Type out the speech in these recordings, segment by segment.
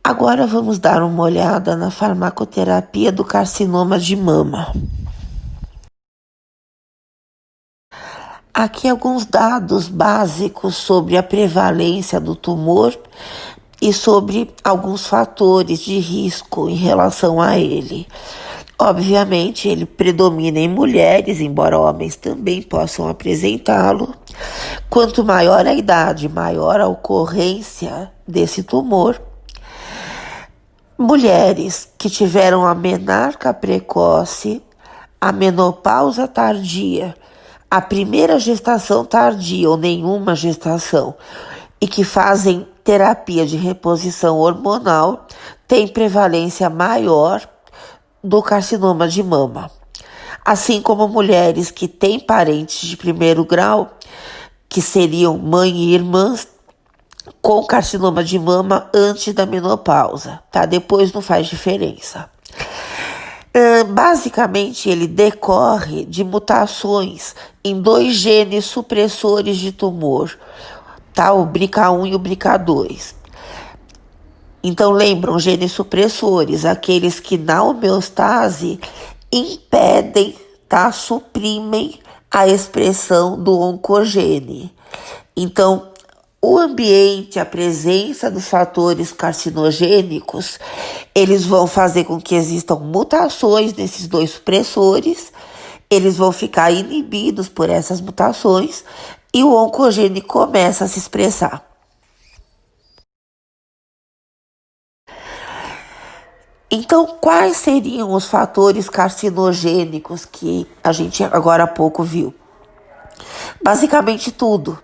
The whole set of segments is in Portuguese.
Agora vamos dar uma olhada na farmacoterapia do carcinoma de mama. Aqui alguns dados básicos sobre a prevalência do tumor e sobre alguns fatores de risco em relação a ele. Obviamente, ele predomina em mulheres, embora homens também possam apresentá-lo. Quanto maior a idade, maior a ocorrência desse tumor. Mulheres que tiveram a menarca precoce, a menopausa tardia, a primeira gestação tardia ou nenhuma gestação e que fazem terapia de reposição hormonal têm prevalência maior do carcinoma de mama. Assim como mulheres que têm parentes de primeiro grau, que seriam mãe e irmãs, com carcinoma de mama antes da menopausa, tá? Depois não faz diferença. Basicamente, ele decorre de mutações em 2 genes supressores de tumor, tá? O BRCA1 e o BRCA2. Então, lembram, genes supressores, aqueles que na homeostase impedem, tá? Suprimem a expressão do oncogene. Então, o ambiente, a presença dos fatores carcinogênicos, eles vão fazer com que existam mutações nesses 2 supressores, eles vão ficar inibidos por essas mutações e o oncogene começa a se expressar. Então, quais seriam os fatores carcinogênicos que a gente agora há pouco viu? Basicamente tudo.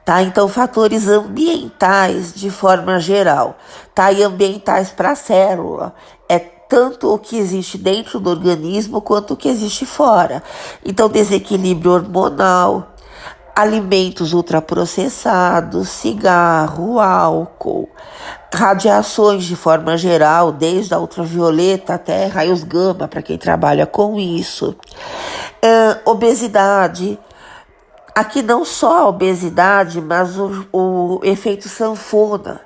Tá? Então, fatores ambientais de forma geral, tá? E ambientais para a célula, é tanto o que existe dentro do organismo quanto o que existe fora. Então, desequilíbrio hormonal, alimentos ultraprocessados, cigarro, álcool, radiações de forma geral, desde a ultravioleta até raios gama, para quem trabalha com isso, obesidade. Aqui não só a obesidade, mas o efeito sanfona.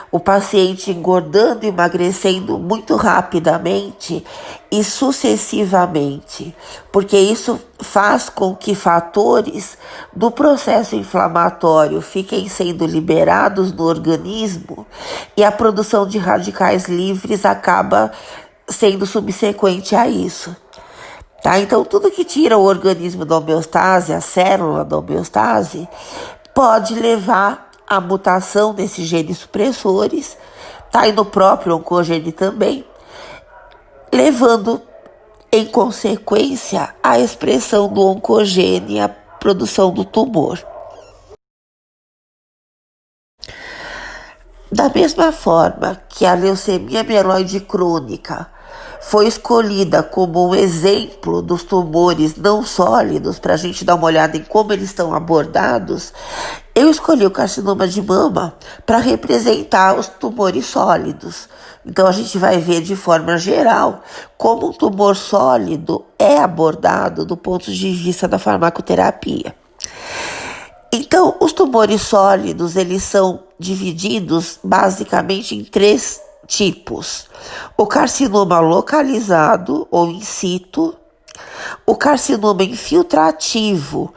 O paciente engordando e emagrecendo muito rapidamente e sucessivamente, porque isso faz com que fatores do processo inflamatório fiquem sendo liberados no organismo e a produção de radicais livres acaba sendo subsequente a isso. Tá? Então, tudo que tira o organismo da homeostase, a célula da homeostase, pode levar à mutação desses genes supressores, tá? E no próprio oncogene também, levando, em consequência, à expressão do oncogene e à produção do tumor. Da mesma forma que a leucemia mieloide crônica foi escolhida como um exemplo dos tumores não sólidos, para a gente dar uma olhada em como eles estão abordados, eu escolhi o carcinoma de mama para representar os tumores sólidos. Então, a gente vai ver de forma geral como um tumor sólido é abordado do ponto de vista da farmacoterapia. Então, os tumores sólidos, eles são divididos basicamente em 3 tipos: o carcinoma localizado ou in situ, o carcinoma infiltrativo,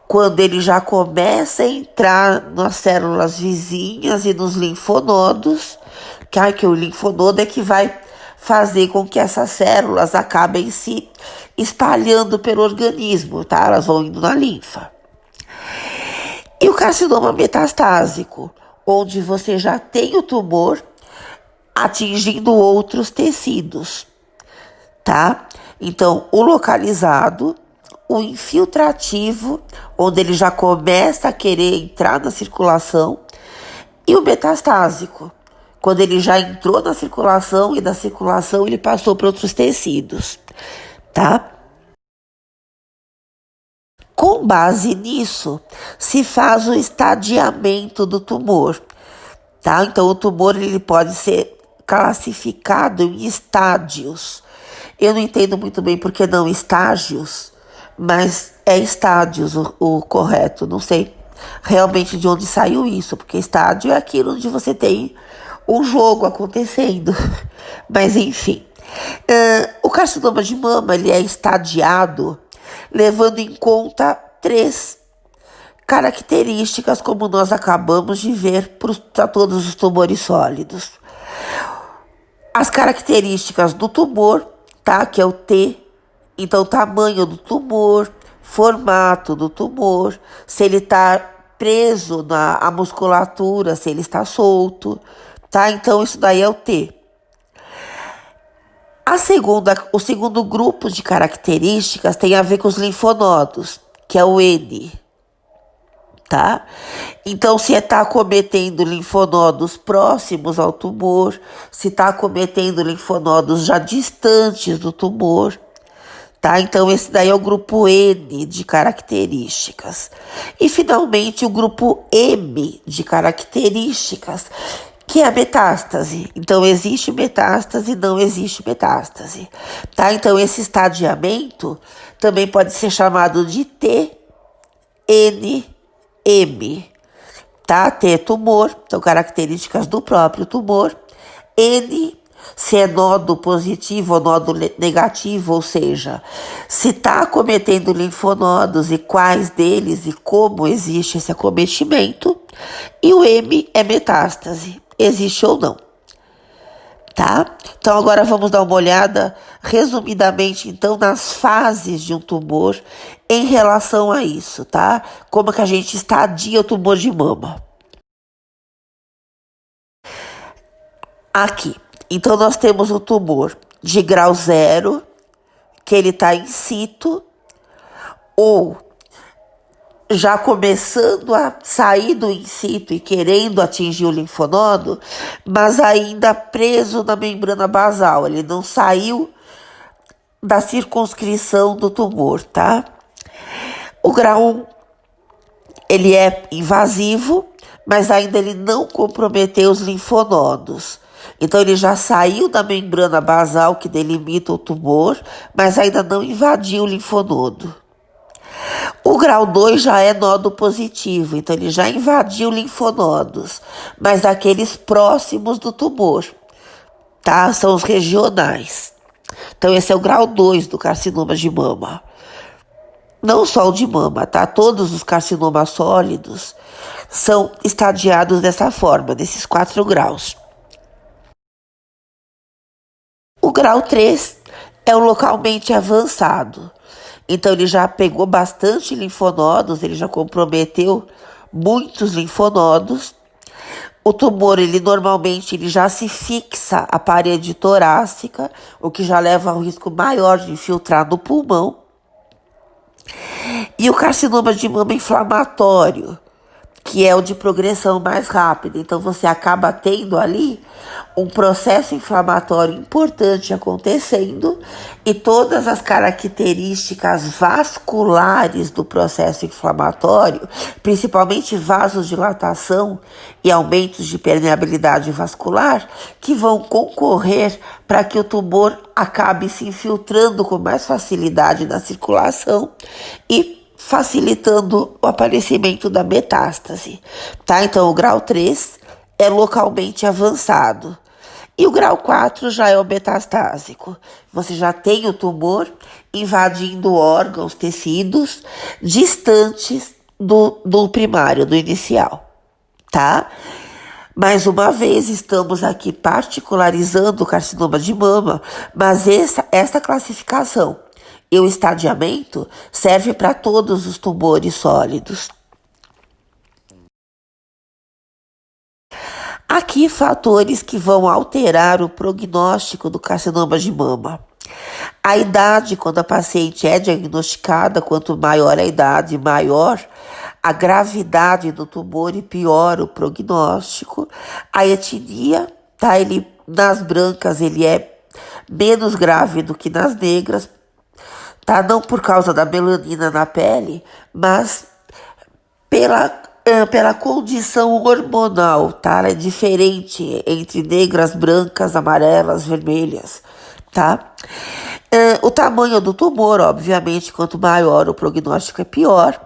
quando ele já começa a entrar nas células vizinhas e nos linfonodos, que o linfonodo é que vai fazer com que essas células acabem se espalhando pelo organismo, tá? Elas vão indo na linfa. E o carcinoma metastásico, onde você já tem o tumor atingindo outros tecidos, tá? Então, o localizado, o infiltrativo, onde ele já começa a querer entrar na circulação, e o metastásico, quando ele já entrou na circulação e da circulação ele passou para outros tecidos, tá? Com base nisso, se faz o estadiamento do tumor, tá? Então, o tumor ele pode ser classificado em estádios. Eu não entendo muito bem por que não estágios, mas é estádios o correto. Não sei realmente de onde saiu isso, porque estádio é aquilo onde você tem um jogo acontecendo. Mas enfim. O carcinoma de mama ele é estadiado levando em conta 3 características, como nós acabamos de ver para todos os tumores sólidos. As características do tumor, tá? Que é o T. Então, tamanho do tumor, formato do tumor, se ele está preso na musculatura, se ele está solto, tá? Então, isso daí é o T. O segundo grupo de características tem a ver com os linfonodos, que é o N, tá? Então, se está acometendo linfonodos próximos ao tumor, se está acometendo linfonodos já distantes do tumor, tá? Então, esse daí é o grupo N de características. E, finalmente, o grupo M de características, que é a metástase. Então, existe metástase, não existe metástase, tá? Então, esse estadiamento também pode ser chamado de T, N, M, tá? T é tumor, então características do próprio tumor. N, se é nódo positivo ou nódo negativo, ou seja, se está acometendo linfonodos e quais deles e como existe esse acometimento. E o M é metástase, existe ou não, tá? Então agora vamos dar uma olhada resumidamente então nas fases de um tumor em relação a isso, tá? Como que a gente estadia o tumor de mama. Aqui, então nós temos o tumor de grau 0, que ele está in situ, ou já começando a sair do in situ e querendo atingir o linfonodo, mas ainda preso na membrana basal. Ele não saiu da circunscrição do tumor, tá? O grau 1, ele é invasivo, mas ainda ele não comprometeu os linfonodos. Então, ele já saiu da membrana basal que delimita o tumor, mas ainda não invadiu o linfonodo. O grau 2 já é nódo positivo, então ele já invadiu linfonodos, mas aqueles próximos do tumor, tá? São os regionais. Então, esse é o grau 2 do carcinoma de mama. Não só o de mama, tá? Todos os carcinomas sólidos são estadiados dessa forma, nesses 4 graus. O grau 3 é o localmente avançado. Então, ele já pegou bastante linfonodos, ele já comprometeu muitos linfonodos. O tumor, ele já se fixa à parede torácica, o que já leva a um risco maior de infiltrar no pulmão. E o carcinoma de mama inflamatório, que é o de progressão mais rápida. Então, você acaba tendo ali um processo inflamatório importante acontecendo e todas as características vasculares do processo inflamatório, principalmente vasodilatação e aumentos de permeabilidade vascular, que vão concorrer para que o tumor acabe se infiltrando com mais facilidade na circulação e facilitando o aparecimento da metástase, tá? Então, o grau 3 é localmente avançado. E o grau 4 já é o metastásico. Você já tem o tumor invadindo órgãos, tecidos distantes do primário, do inicial, tá? Mais uma vez, estamos aqui particularizando o carcinoma de mama, mas essa classificação e o estadiamento serve para todos os tumores sólidos. Aqui, fatores que vão alterar o prognóstico do carcinoma de mama. A idade, quando a paciente é diagnosticada, quanto maior a idade, maior a gravidade do tumor e pior o prognóstico. A etnia, tá? Nas brancas, ele é menos grave do que nas negras, tá? Não por causa da melanina na pele, mas pela condição hormonal, tá? Ela é diferente entre negras, brancas, amarelas, vermelhas, tá? O tamanho do tumor, obviamente, quanto maior o prognóstico é pior.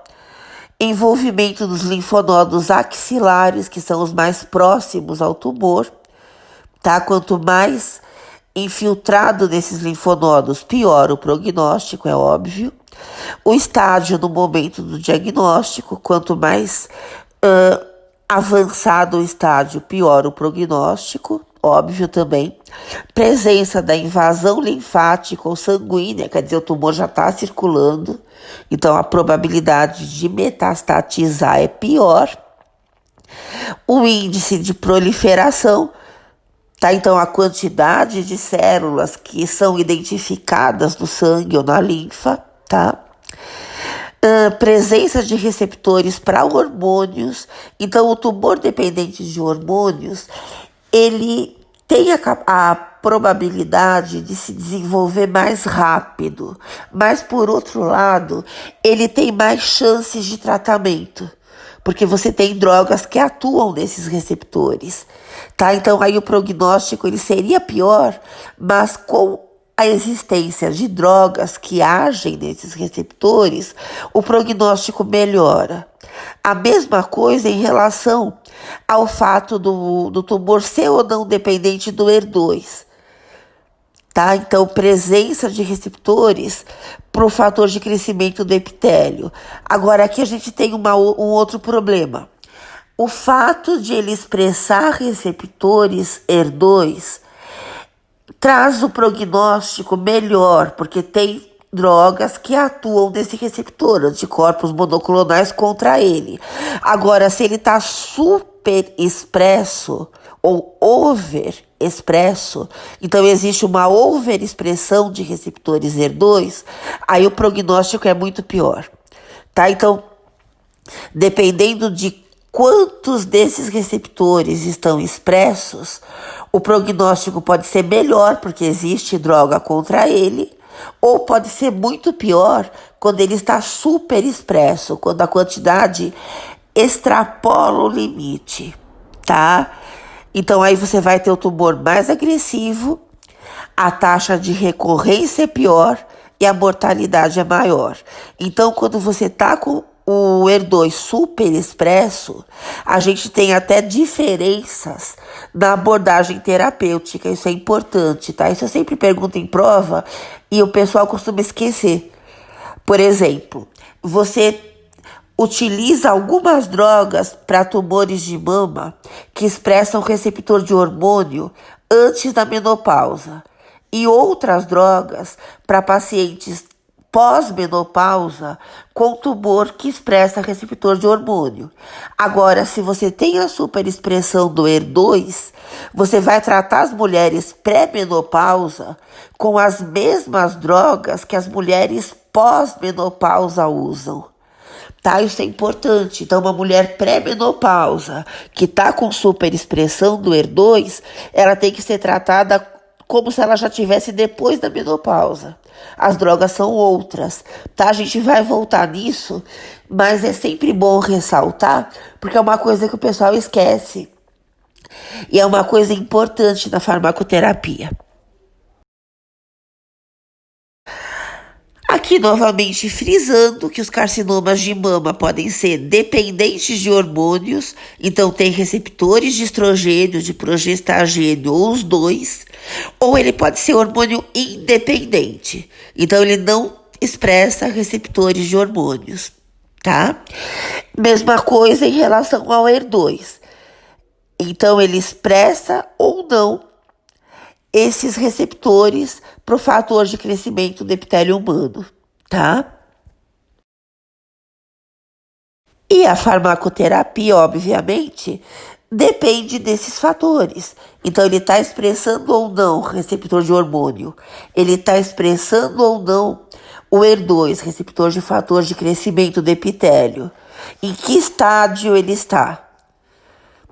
Envolvimento dos linfonodos axilares, que são os mais próximos ao tumor, tá? Quanto mais infiltrado nesses linfonodos, pior o prognóstico, é óbvio. O estágio no momento do diagnóstico, quanto mais avançado o estágio, pior o prognóstico, óbvio também. Presença da invasão linfática ou sanguínea, quer dizer, o tumor já está circulando, então a probabilidade de metastatizar é pior. O índice de proliferação, tá? Então a quantidade de células que são identificadas no sangue ou na linfa, tá? Presença de receptores para hormônios. Então, o tumor dependente de hormônios, ele tem a probabilidade de se desenvolver mais rápido, mas, por outro lado, ele tem mais chances de tratamento, porque você tem drogas que atuam nesses receptores, tá? Então, aí o prognóstico ele seria pior, mas com a existência de drogas que agem nesses receptores, o prognóstico melhora. A mesma coisa em relação ao fato do tumor ser ou não dependente do HER2. Tá? Então, presença de receptores para o fator de crescimento do epitélio. Agora, aqui a gente tem um outro problema. O fato de ele expressar receptores HER2 traz o prognóstico melhor, porque tem drogas que atuam nesse receptor, anticorpos monoclonais contra ele. Agora, se ele está super expresso ou overexpresso, então existe uma overexpressão de receptores HER2, aí o prognóstico é muito pior, tá? Então, dependendo de quantos desses receptores estão expressos, o prognóstico pode ser melhor, porque existe droga contra ele, ou pode ser muito pior quando ele está super expresso, quando a quantidade extrapola o limite, tá? Então aí você vai ter o tumor mais agressivo, a taxa de recorrência é pior e a mortalidade é maior. Então, quando você está com o HER2 super expresso, a gente tem até diferenças na abordagem terapêutica. Isso é importante, tá? Isso eu sempre pergunto em prova e o pessoal costuma esquecer. Por exemplo, você utiliza algumas drogas para tumores de mama que expressam receptor de hormônio antes da menopausa e outras drogas para pacientes pós-menopausa com tumor que expressa receptor de hormônio. Agora, se você tem a superexpressão do HER2, você vai tratar as mulheres pré-menopausa com as mesmas drogas que as mulheres pós-menopausa usam. Tá? Isso é importante. Então, uma mulher pré-menopausa que está com superexpressão do HER2, ela tem que ser tratada como se ela já tivesse depois da menopausa. As drogas são outras, tá? A gente vai voltar nisso, mas é sempre bom ressaltar, porque é uma coisa que o pessoal esquece. E é uma coisa importante na farmacoterapia. Aqui novamente frisando que os carcinomas de mama podem ser dependentes de hormônios, então tem receptores de estrogênio, de progestagênio ou os dois, ou ele pode ser hormônio independente, então ele não expressa receptores de hormônios, tá? Mesma coisa em relação ao HER2, então ele expressa ou não esses receptores para o fator de crescimento do epitélio humano, tá? E a farmacoterapia, obviamente, depende desses fatores. Então, ele está expressando ou não receptor de hormônio, ele está expressando ou não o HER2, receptor de fator de crescimento do epitélio. Em que estágio ele está?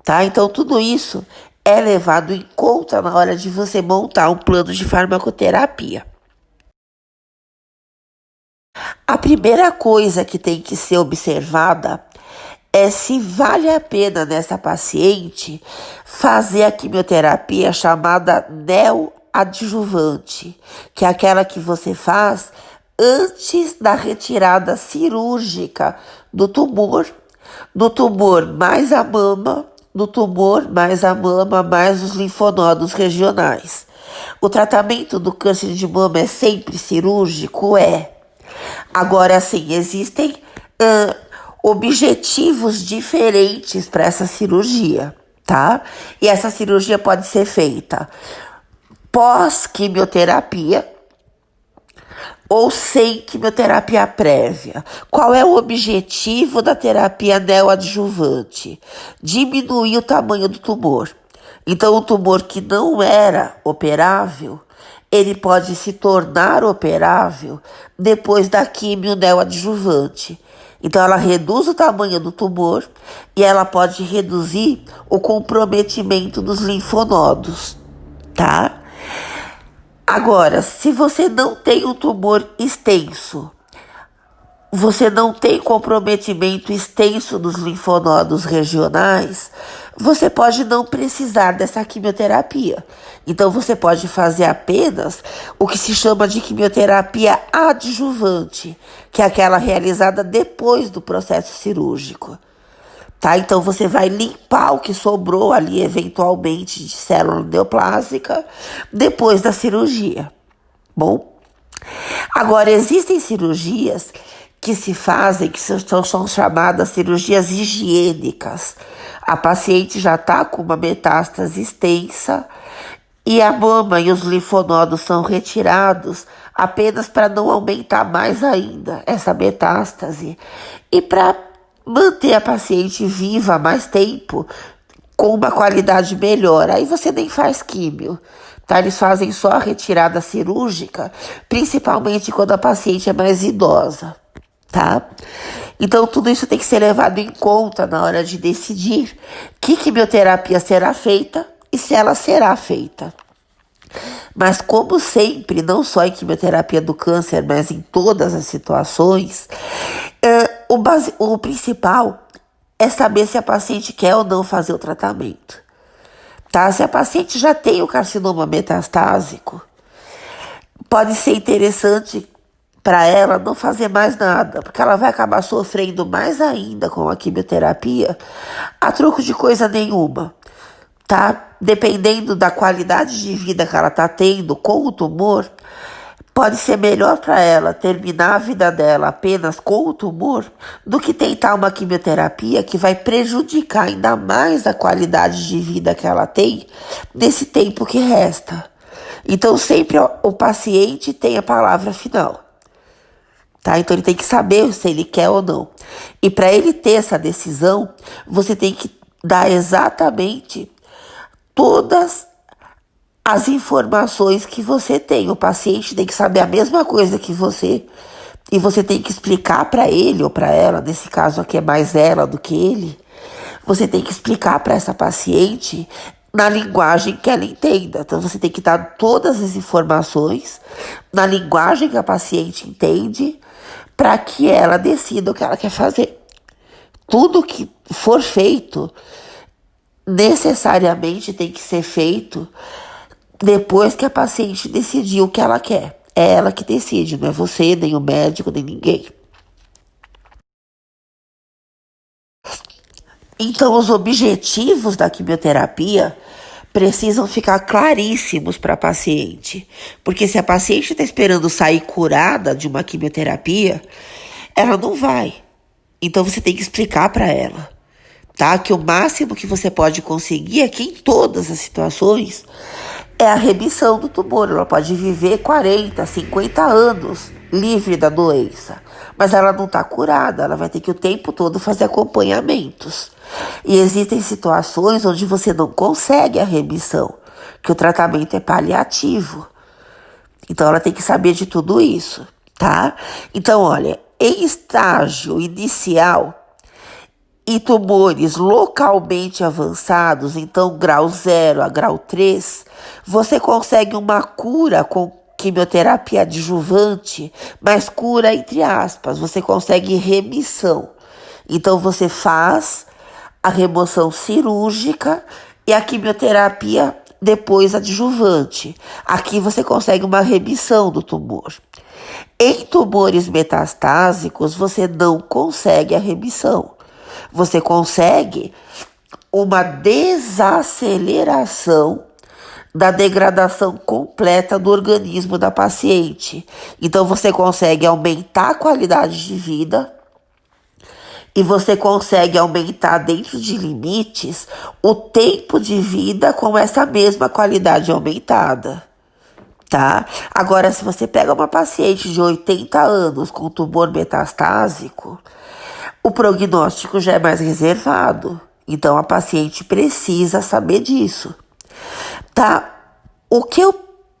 Tá? Então, tudo isso é levado em conta na hora de você montar um plano de farmacoterapia. A primeira coisa que tem que ser observada é se vale a pena nessa paciente fazer a quimioterapia chamada neoadjuvante, que é aquela que você faz antes da retirada cirúrgica do tumor mais a mama, do tumor, mais a mama, mais os linfonodos regionais. O tratamento do câncer de mama é sempre cirúrgico? É. Agora, sim, existem objetivos diferentes para essa cirurgia, tá? E essa cirurgia pode ser feita pós-quimioterapia ou sem quimioterapia prévia. Qual é o objetivo da terapia neoadjuvante? Diminuir o tamanho do tumor. Então, um tumor que não era operável, ele pode se tornar operável depois da quimio neoadjuvante. Então, ela reduz o tamanho do tumor e ela pode reduzir o comprometimento dos linfonodos, tá? Agora, se você não tem um tumor extenso, você não tem comprometimento extenso dos linfonodos regionais, você pode não precisar dessa quimioterapia. Então, você pode fazer apenas o que se chama de quimioterapia adjuvante, que é aquela realizada depois do processo cirúrgico. Tá? Então, você vai limpar o que sobrou ali, eventualmente, de célula neoplásica, depois da cirurgia. Bom? Agora, existem cirurgias que se fazem, que são chamadas cirurgias higiênicas. A paciente já está com uma metástase extensa e a mama e os linfonodos são retirados apenas para não aumentar mais ainda essa metástase e para manter a paciente viva mais tempo com uma qualidade melhor. Aí você nem faz químio, tá? Eles fazem só a retirada cirúrgica, principalmente quando a paciente é mais idosa, tá? Então tudo isso tem que ser levado em conta na hora de decidir que quimioterapia será feita e se ela será feita. Mas como sempre, não só em quimioterapia do câncer, mas em todas as situações, o principal é saber se a paciente quer ou não fazer o tratamento. Tá? Se a paciente já tem o carcinoma metastásico, pode ser interessante para ela não fazer mais nada, porque ela vai acabar sofrendo mais ainda com a quimioterapia a troco de coisa nenhuma. Tá? Dependendo da qualidade de vida que ela está tendo com o tumor, pode ser melhor para ela terminar a vida dela apenas com o tumor do que tentar uma quimioterapia que vai prejudicar ainda mais a qualidade de vida que ela tem nesse tempo que resta. Então sempre o paciente tem a palavra final. Tá? Então ele tem que saber se ele quer ou não. E para ele ter essa decisão, você tem que dar exatamente todas as informações que você tem. O paciente tem que saber a mesma coisa que você e você tem que explicar para ele ou para ela, nesse caso aqui é mais ela do que ele, você tem que explicar para essa paciente na linguagem que ela entenda. Então você tem que dar todas as informações na linguagem que a paciente entende para que ela decida o que ela quer fazer. Tudo que for feito necessariamente tem que ser feito depois que a paciente decidiu o que ela quer. É ela que decide, não é você, nem o médico, nem ninguém. Então, os objetivos da quimioterapia precisam ficar claríssimos para a paciente. Porque se a paciente está esperando sair curada de uma quimioterapia, ela não vai. Então, você tem que explicar para ela. Tá? Que o máximo que você pode conseguir é que em todas as situações é a remissão do tumor. Ela pode viver 40, 50 anos livre da doença, mas ela não está curada, ela vai ter que o tempo todo fazer acompanhamentos. E existem situações onde você não consegue a remissão, que o tratamento é paliativo. Então ela tem que saber de tudo isso, tá? Então, olha, em estágio inicial, e tumores localmente avançados, então grau 0 a grau 3, você consegue uma cura com quimioterapia adjuvante, mas cura entre aspas, você consegue remissão. Então você faz a remoção cirúrgica e a quimioterapia depois adjuvante. Aqui você consegue uma remissão do tumor. Em tumores metastásicos, você não consegue a remissão. Você consegue uma desaceleração da degradação completa do organismo da paciente. Então você consegue aumentar a qualidade de vida e você consegue aumentar dentro de limites o tempo de vida com essa mesma qualidade aumentada, tá? Agora, se você pega uma paciente de 80 anos com tumor metastásico, o prognóstico já é mais reservado. Então, a paciente precisa saber disso, tá? O que eu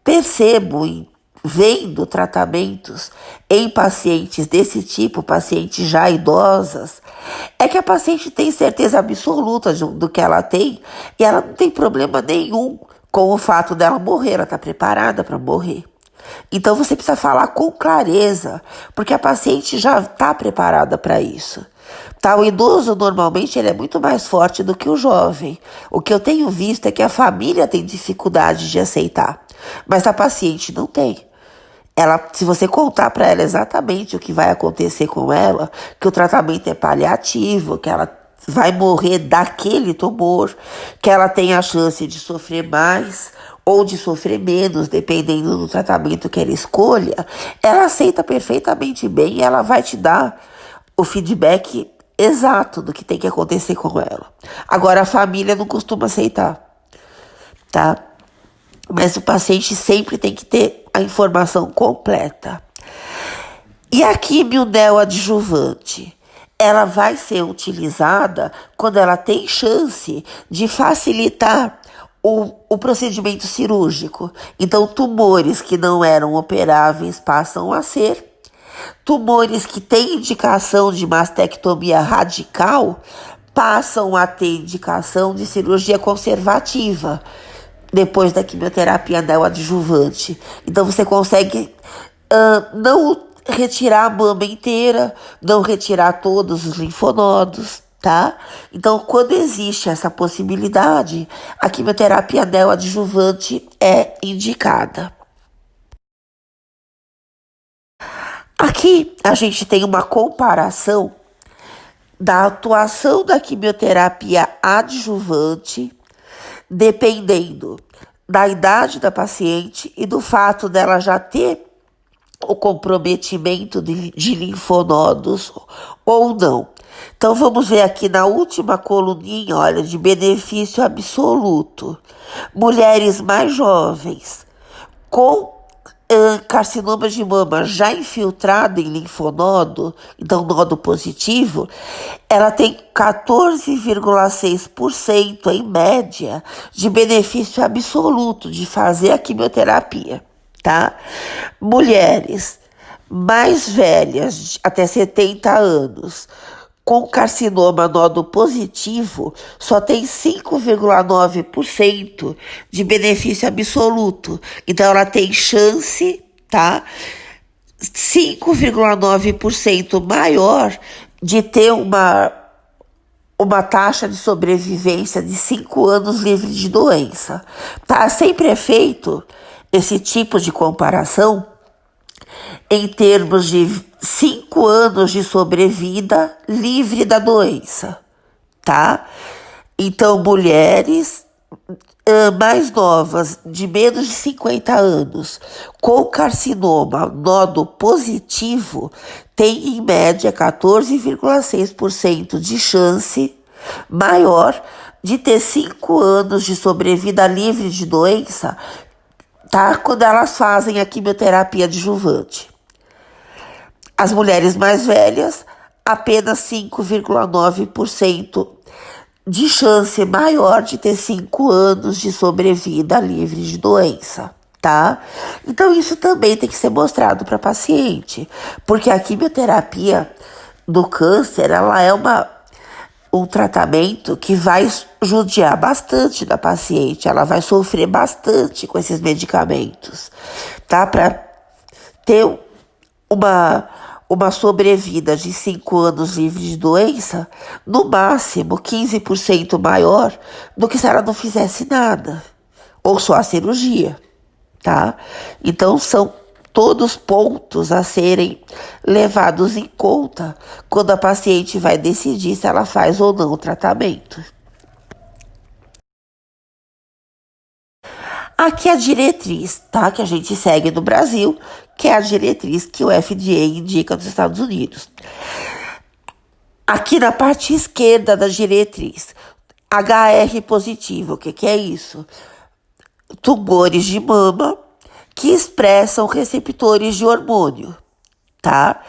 percebo vendo tratamentos em pacientes desse tipo, pacientes já idosas, é que a paciente tem certeza absoluta do que ela tem e ela não tem problema nenhum com o fato dela morrer, ela está preparada para morrer. Então você precisa falar com clareza, porque a paciente já está preparada para isso. Tá, o idoso normalmente ele é muito mais forte do que o jovem. O que eu tenho visto é que a família tem dificuldade de aceitar, mas a paciente não tem. Se você contar para ela exatamente o que vai acontecer com ela, que o tratamento é paliativo, que ela vai morrer daquele tumor, que ela tem a chance de sofrer mais ou de sofrer menos, dependendo do tratamento que ela escolha, ela aceita perfeitamente bem e ela vai te dar o feedback exato do que tem que acontecer com ela. Agora, a família não costuma aceitar, tá? Mas o paciente sempre tem que ter a informação completa. E a quimio neoadjuvante, ela vai ser utilizada quando ela tem chance de facilitar o procedimento cirúrgico. Então, tumores que não eram operáveis passam a ser. Tumores que têm indicação de mastectomia radical passam a ter indicação de cirurgia conservativa depois da quimioterapia neoadjuvante. Então você consegue não retirar a mama inteira, não retirar todos os linfonodos, tá? Então, quando existe essa possibilidade, a quimioterapia neoadjuvante é indicada. Aqui a gente tem uma comparação da atuação da quimioterapia adjuvante dependendo da idade da paciente e do fato dela já ter o comprometimento de linfonodos ou não. Então vamos ver aqui na última coluninha, olha, de benefício absoluto. Mulheres mais jovens com carcinoma de mama já infiltrado em linfonodo, então nodo positivo, ela tem 14,6% em média de benefício absoluto de fazer a quimioterapia, tá? Mulheres mais velhas, até 70 anos, com carcinoma nodo positivo, só tem 5,9% de benefício absoluto. Então, ela tem chance, tá? 5,9% maior de ter uma taxa de sobrevivência de 5 anos livre de doença. Tá? Sempre é feito esse tipo de comparação em termos de 5 anos de sobrevida livre da doença, tá? Então, mulheres mais novas, de menos de 50 anos, com carcinoma nodo positivo, tem em média 14,6% de chance maior de ter 5 anos de sobrevida livre de doença, tá? Quando elas fazem a quimioterapia adjuvante. As mulheres mais velhas, apenas 5,9% de chance maior de ter 5 anos de sobrevida livre de doença, tá? Então isso também tem que ser mostrado para a paciente, porque a quimioterapia do câncer, ela é um tratamento que vai judiar bastante da paciente, ela vai sofrer bastante com esses medicamentos, tá? Para ter uma sobrevida de 5 anos livre de doença, no máximo 15% maior do que se ela não fizesse nada, ou só a cirurgia, tá? Então são todos pontos a serem levados em conta quando a paciente vai decidir se ela faz ou não o tratamento. Aqui é a diretriz, tá? Que a gente segue no Brasil, que é a diretriz que o FDA indica nos Estados Unidos. Aqui na parte esquerda da diretriz, HR positivo, o que é isso? Tumores de mama que expressam receptores de hormônio, tá?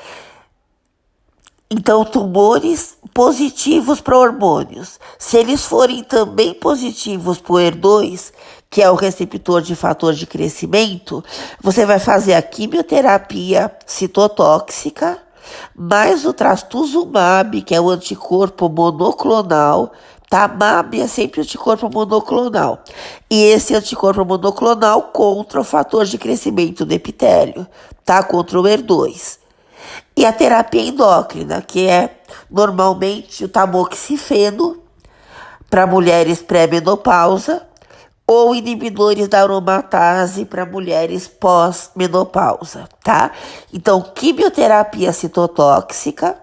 Então, tumores positivos para hormônios. Se eles forem também positivos para o HER2, que é o receptor de fator de crescimento, você vai fazer a quimioterapia citotóxica, mais o trastuzumab, que é o anticorpo monoclonal, tá? MAB é sempre anticorpo monoclonal. E esse anticorpo monoclonal contra o fator de crescimento do epitélio, tá? Contra o HER2. E a terapia endócrina, que é normalmente o tamoxifeno para mulheres pré-menopausa ou inibidores da aromatase para mulheres pós-menopausa, tá? Então, quimioterapia citotóxica,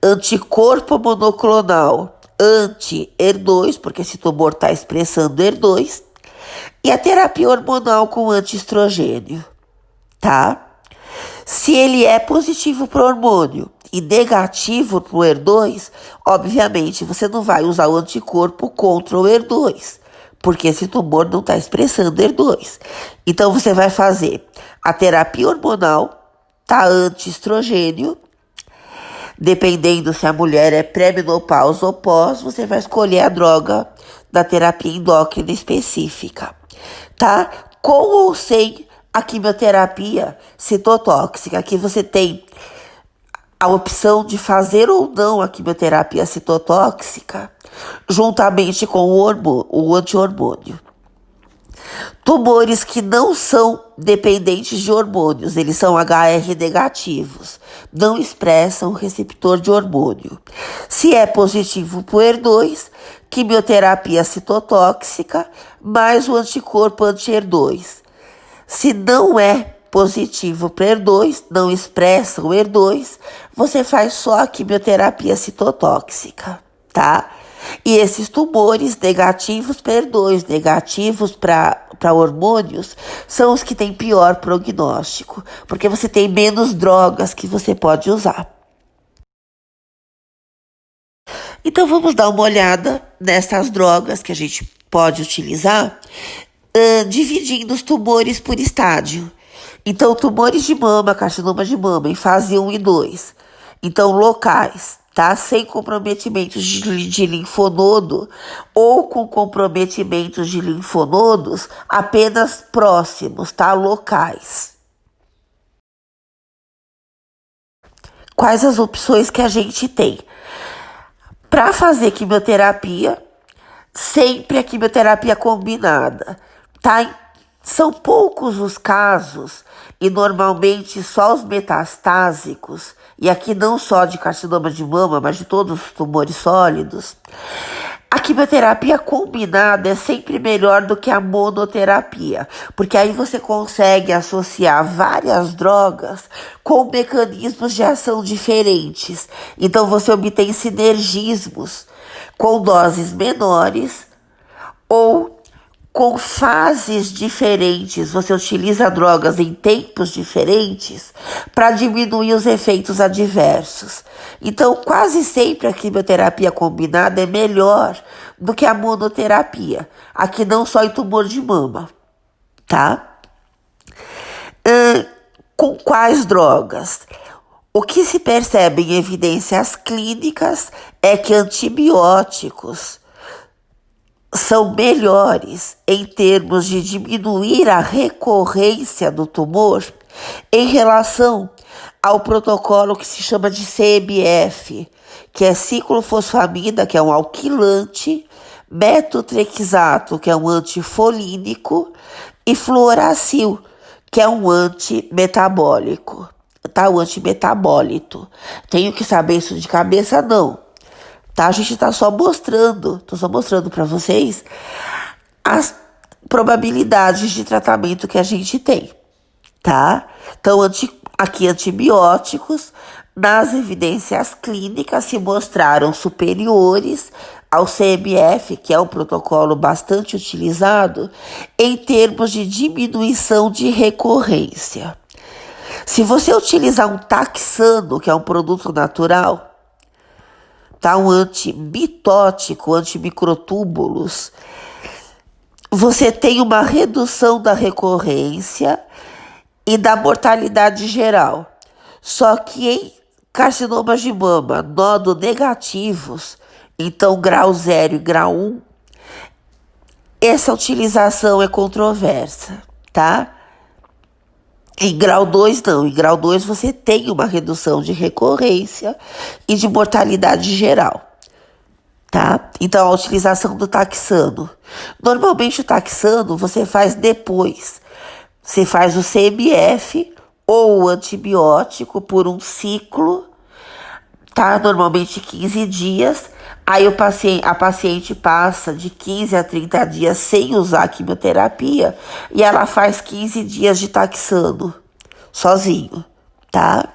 anticorpo monoclonal anti-HER2, porque esse tumor está expressando HER2, e a terapia hormonal com antiestrogênio, tá? Se ele é positivo para o hormônio e negativo para o HER2, obviamente você não vai usar o anticorpo contra o HER2, porque esse tumor não está expressando HER2. Então você vai fazer a terapia hormonal, tá? Antiestrogênio. Dependendo se a mulher é pré-menopausa ou pós, você vai escolher a droga da terapia endócrina específica, tá? Com ou sem a quimioterapia citotóxica. Aqui você tem a opção de fazer ou não a quimioterapia citotóxica juntamente com o anti-hormônio. Tumores que não são dependentes de hormônios, eles são HR negativos, não expressam o receptor de hormônio. Se é positivo para o HER2, quimioterapia citotóxica mais o anticorpo anti-HER2. Se não é positivo para HER2, não expressa o HER2, você faz só a quimioterapia citotóxica, tá? E esses tumores negativos para HER2, negativos para hormônios, são os que têm pior prognóstico, porque você tem menos drogas que você pode usar. Então vamos dar uma olhada nessas drogas que a gente pode utilizar, dividindo os tumores por estágio. Então, tumores de mama, carcinoma de mama, em fase 1 e 2. Então, locais, tá? Sem comprometimentos de linfonodo ou com comprometimentos de linfonodos apenas próximos, tá? Locais. Quais as opções que a gente tem? Para fazer quimioterapia, sempre a quimioterapia combinada, tá? São poucos os casos, e normalmente só os metastásicos, e aqui não só de carcinoma de mama, mas de todos os tumores sólidos. A quimioterapia combinada é sempre melhor do que a monoterapia, porque aí você consegue associar várias drogas com mecanismos de ação diferentes. Então você obtém sinergismos com doses menores ou com fases diferentes. Você utiliza drogas em tempos diferentes para diminuir os efeitos adversos. Então, quase sempre a quimioterapia combinada é melhor do que a monoterapia. Aqui não só em tumor de mama, tá? Com quais drogas? O que se percebe em evidências clínicas é que antibióticos são melhores em termos de diminuir a recorrência do tumor em relação ao protocolo que se chama de CMF, que é ciclofosfamida, que é um alquilante, metotrexato, que é um antifolínico, e fluoracil, que é um antimetabólico, tá? O antimetabólito. Tenho que saber isso de cabeça? Não. Tá? A gente tô só mostrando para vocês as probabilidades de tratamento que a gente tem, tá? Então, aqui antibióticos, nas evidências clínicas, se mostraram superiores ao CMF, que é um protocolo bastante utilizado, em termos de diminuição de recorrência. Se você utilizar um taxano, que é um produto natural, tá, um antimitótico, antimicrotúbulos, você tem uma redução da recorrência e da mortalidade geral. Só que em carcinomas de mama, nódo negativos, então grau 0 e grau 1, essa utilização é controversa, tá? Em grau 2 não, em grau 2 você tem uma redução de recorrência e de mortalidade geral, tá? Então a utilização do taxano. Normalmente o taxano você faz depois. Você faz o CMF ou o antibiótico por um ciclo, tá? Normalmente 15 dias. Aí a paciente passa de 15 a 30 dias sem usar a quimioterapia e ela faz 15 dias de taxano sozinho, tá?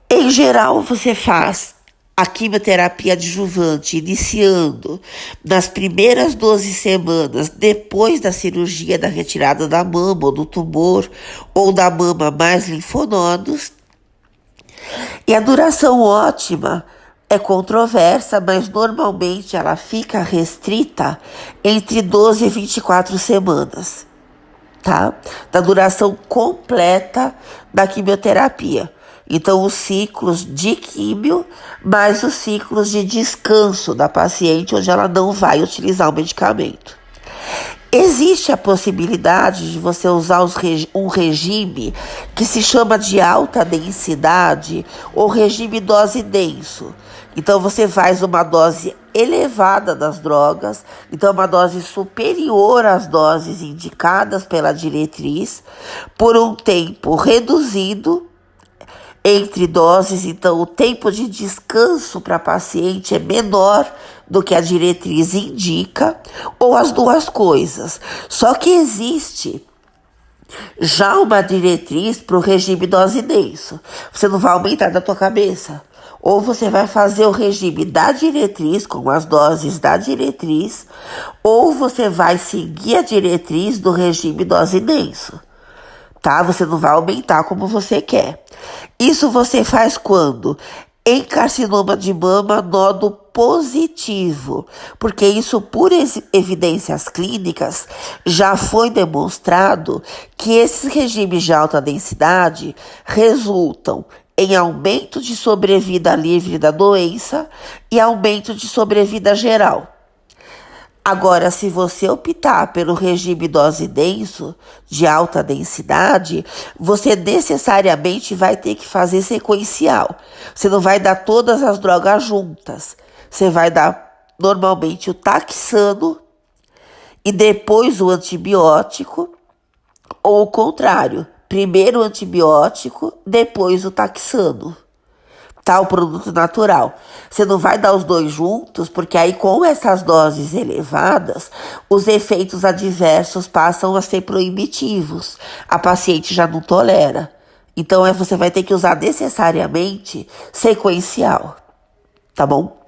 Em geral, você faz a quimioterapia adjuvante iniciando nas primeiras 12 semanas depois da cirurgia da retirada da mama ou do tumor ou da mama mais linfonodos. E a duração ótima é controversa, mas normalmente ela fica restrita entre 12 e 24 semanas, tá? Da duração completa da quimioterapia. Então, os ciclos de químio, mais os ciclos de descanso da paciente, onde ela não vai utilizar o medicamento. Existe a possibilidade de você usar um regime que se chama de alta densidade ou regime dose denso. Então você faz uma dose elevada das drogas, então uma dose superior às doses indicadas pela diretriz, por um tempo reduzido entre doses, então o tempo de descanso para a paciente é menor do que a diretriz indica, ou as duas coisas. Só que existe já uma diretriz para o regime dose denso. Você não vai aumentar da tua cabeça. Ou você vai fazer o regime da diretriz, com as doses da diretriz, ou você vai seguir a diretriz do regime dose denso. Tá? Você não vai aumentar como você quer. Isso você faz quando? Em carcinoma de mama, nódo positivo, porque isso, por evidências clínicas, já foi demonstrado que esses regimes de alta densidade resultam em aumento de sobrevida livre da doença e aumento de sobrevida geral. Agora, se você optar pelo regime dose denso, de alta densidade, você necessariamente vai ter que fazer sequencial. Você não vai dar todas as drogas juntas. Você vai dar, normalmente, o taxano e depois o antibiótico, ou o contrário. Primeiro o antibiótico, depois o taxano. Tá, o produto natural. Você não vai dar os dois juntos, porque aí com essas doses elevadas, os efeitos adversos passam a ser proibitivos. A paciente já não tolera. Então você vai ter que usar necessariamente sequencial, tá bom?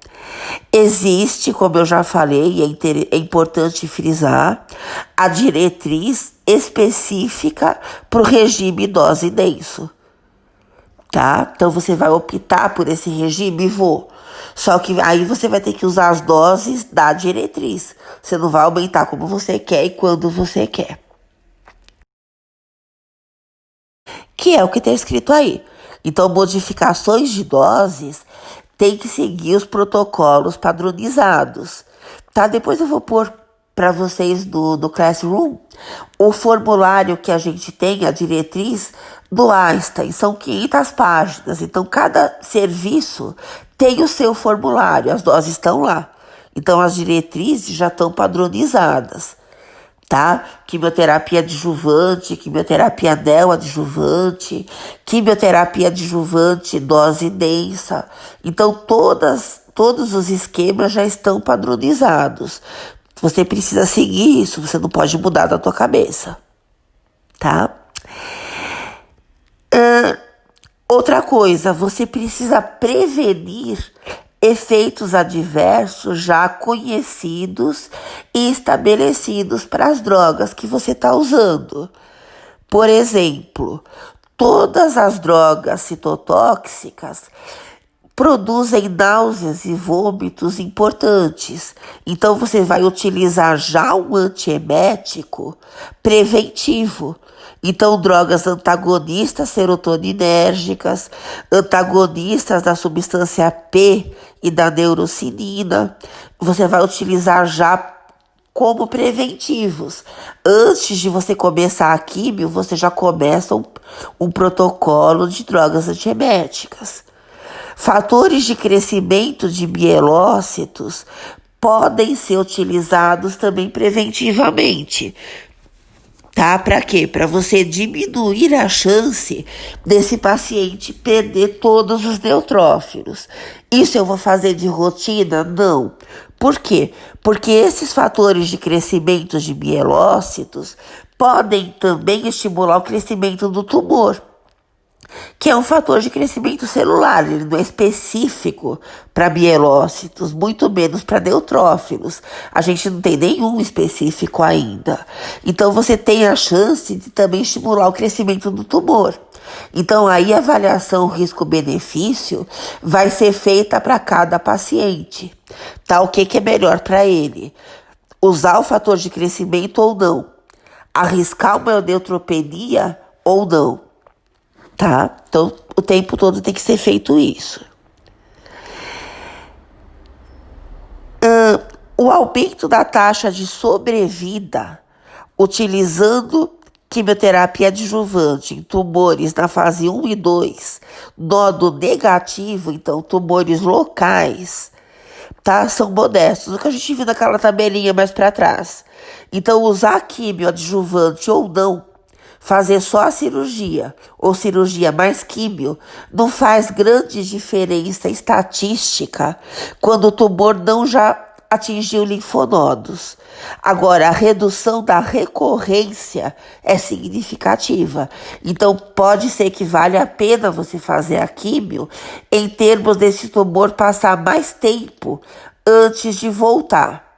Existe, como eu já falei, é importante frisar, a diretriz específica para o regime dose denso. Tá? Então você vai optar por esse regime e Só que aí você vai ter que usar as doses da diretriz. Você não vai aumentar como você quer e quando você quer. Que é o que está escrito aí. Então, modificações de doses tem que seguir os protocolos padronizados. Tá? Depois eu vou pôr para vocês do Classroom o formulário que a gente tem, a diretriz do Einstein. São 500 páginas, então cada serviço tem o seu formulário, as doses estão lá. Então as diretrizes já estão padronizadas, tá? Quimioterapia adjuvante, quimioterapia neoadjuvante, quimioterapia adjuvante dose densa. Então todos os esquemas já estão padronizados. Você precisa seguir isso, você não pode mudar da tua cabeça, tá? Outra coisa, você precisa prevenir efeitos adversos já conhecidos e estabelecidos para as drogas que você está usando. Por exemplo, todas as drogas citotóxicas produzem náuseas e vômitos importantes. Então você vai utilizar já um antiemético preventivo. Então, drogas antagonistas serotoninérgicas, antagonistas da substância P e da neurocinina, você vai utilizar já como preventivos. Antes de você começar a químio, você já começa um protocolo de drogas antieméticas. Fatores de crescimento de mielócitos podem ser utilizados também preventivamente. Tá? Para quê? Para você diminuir a chance desse paciente perder todos os neutrófilos. Isso eu vou fazer de rotina? Não. Por quê? Porque esses fatores de crescimento de mielócitos podem também estimular o crescimento do tumor, que é um fator de crescimento celular. Ele não é específico para mielócitos, muito menos para neutrófilos. A gente não tem nenhum específico ainda. Então você tem a chance de também estimular o crescimento do tumor. Então aí a avaliação risco-benefício vai ser feita para cada paciente. Tá? O que é melhor para ele? Usar o fator de crescimento ou não? Arriscar uma neutropenia ou não? Tá? Então, o tempo todo tem que ser feito isso. O aumento da taxa de sobrevida utilizando quimioterapia adjuvante em tumores na fase 1 e 2, nódulo negativo, então tumores locais, tá? São modestos. O que a gente viu naquela tabelinha mais para trás. Então, usar quimio adjuvante ou não, fazer só a cirurgia ou cirurgia mais químio não faz grande diferença estatística quando o tumor não já atingiu linfonodos. Agora, a redução da recorrência é significativa. Então, pode ser que valha a pena você fazer a químio em termos desse tumor passar mais tempo antes de voltar.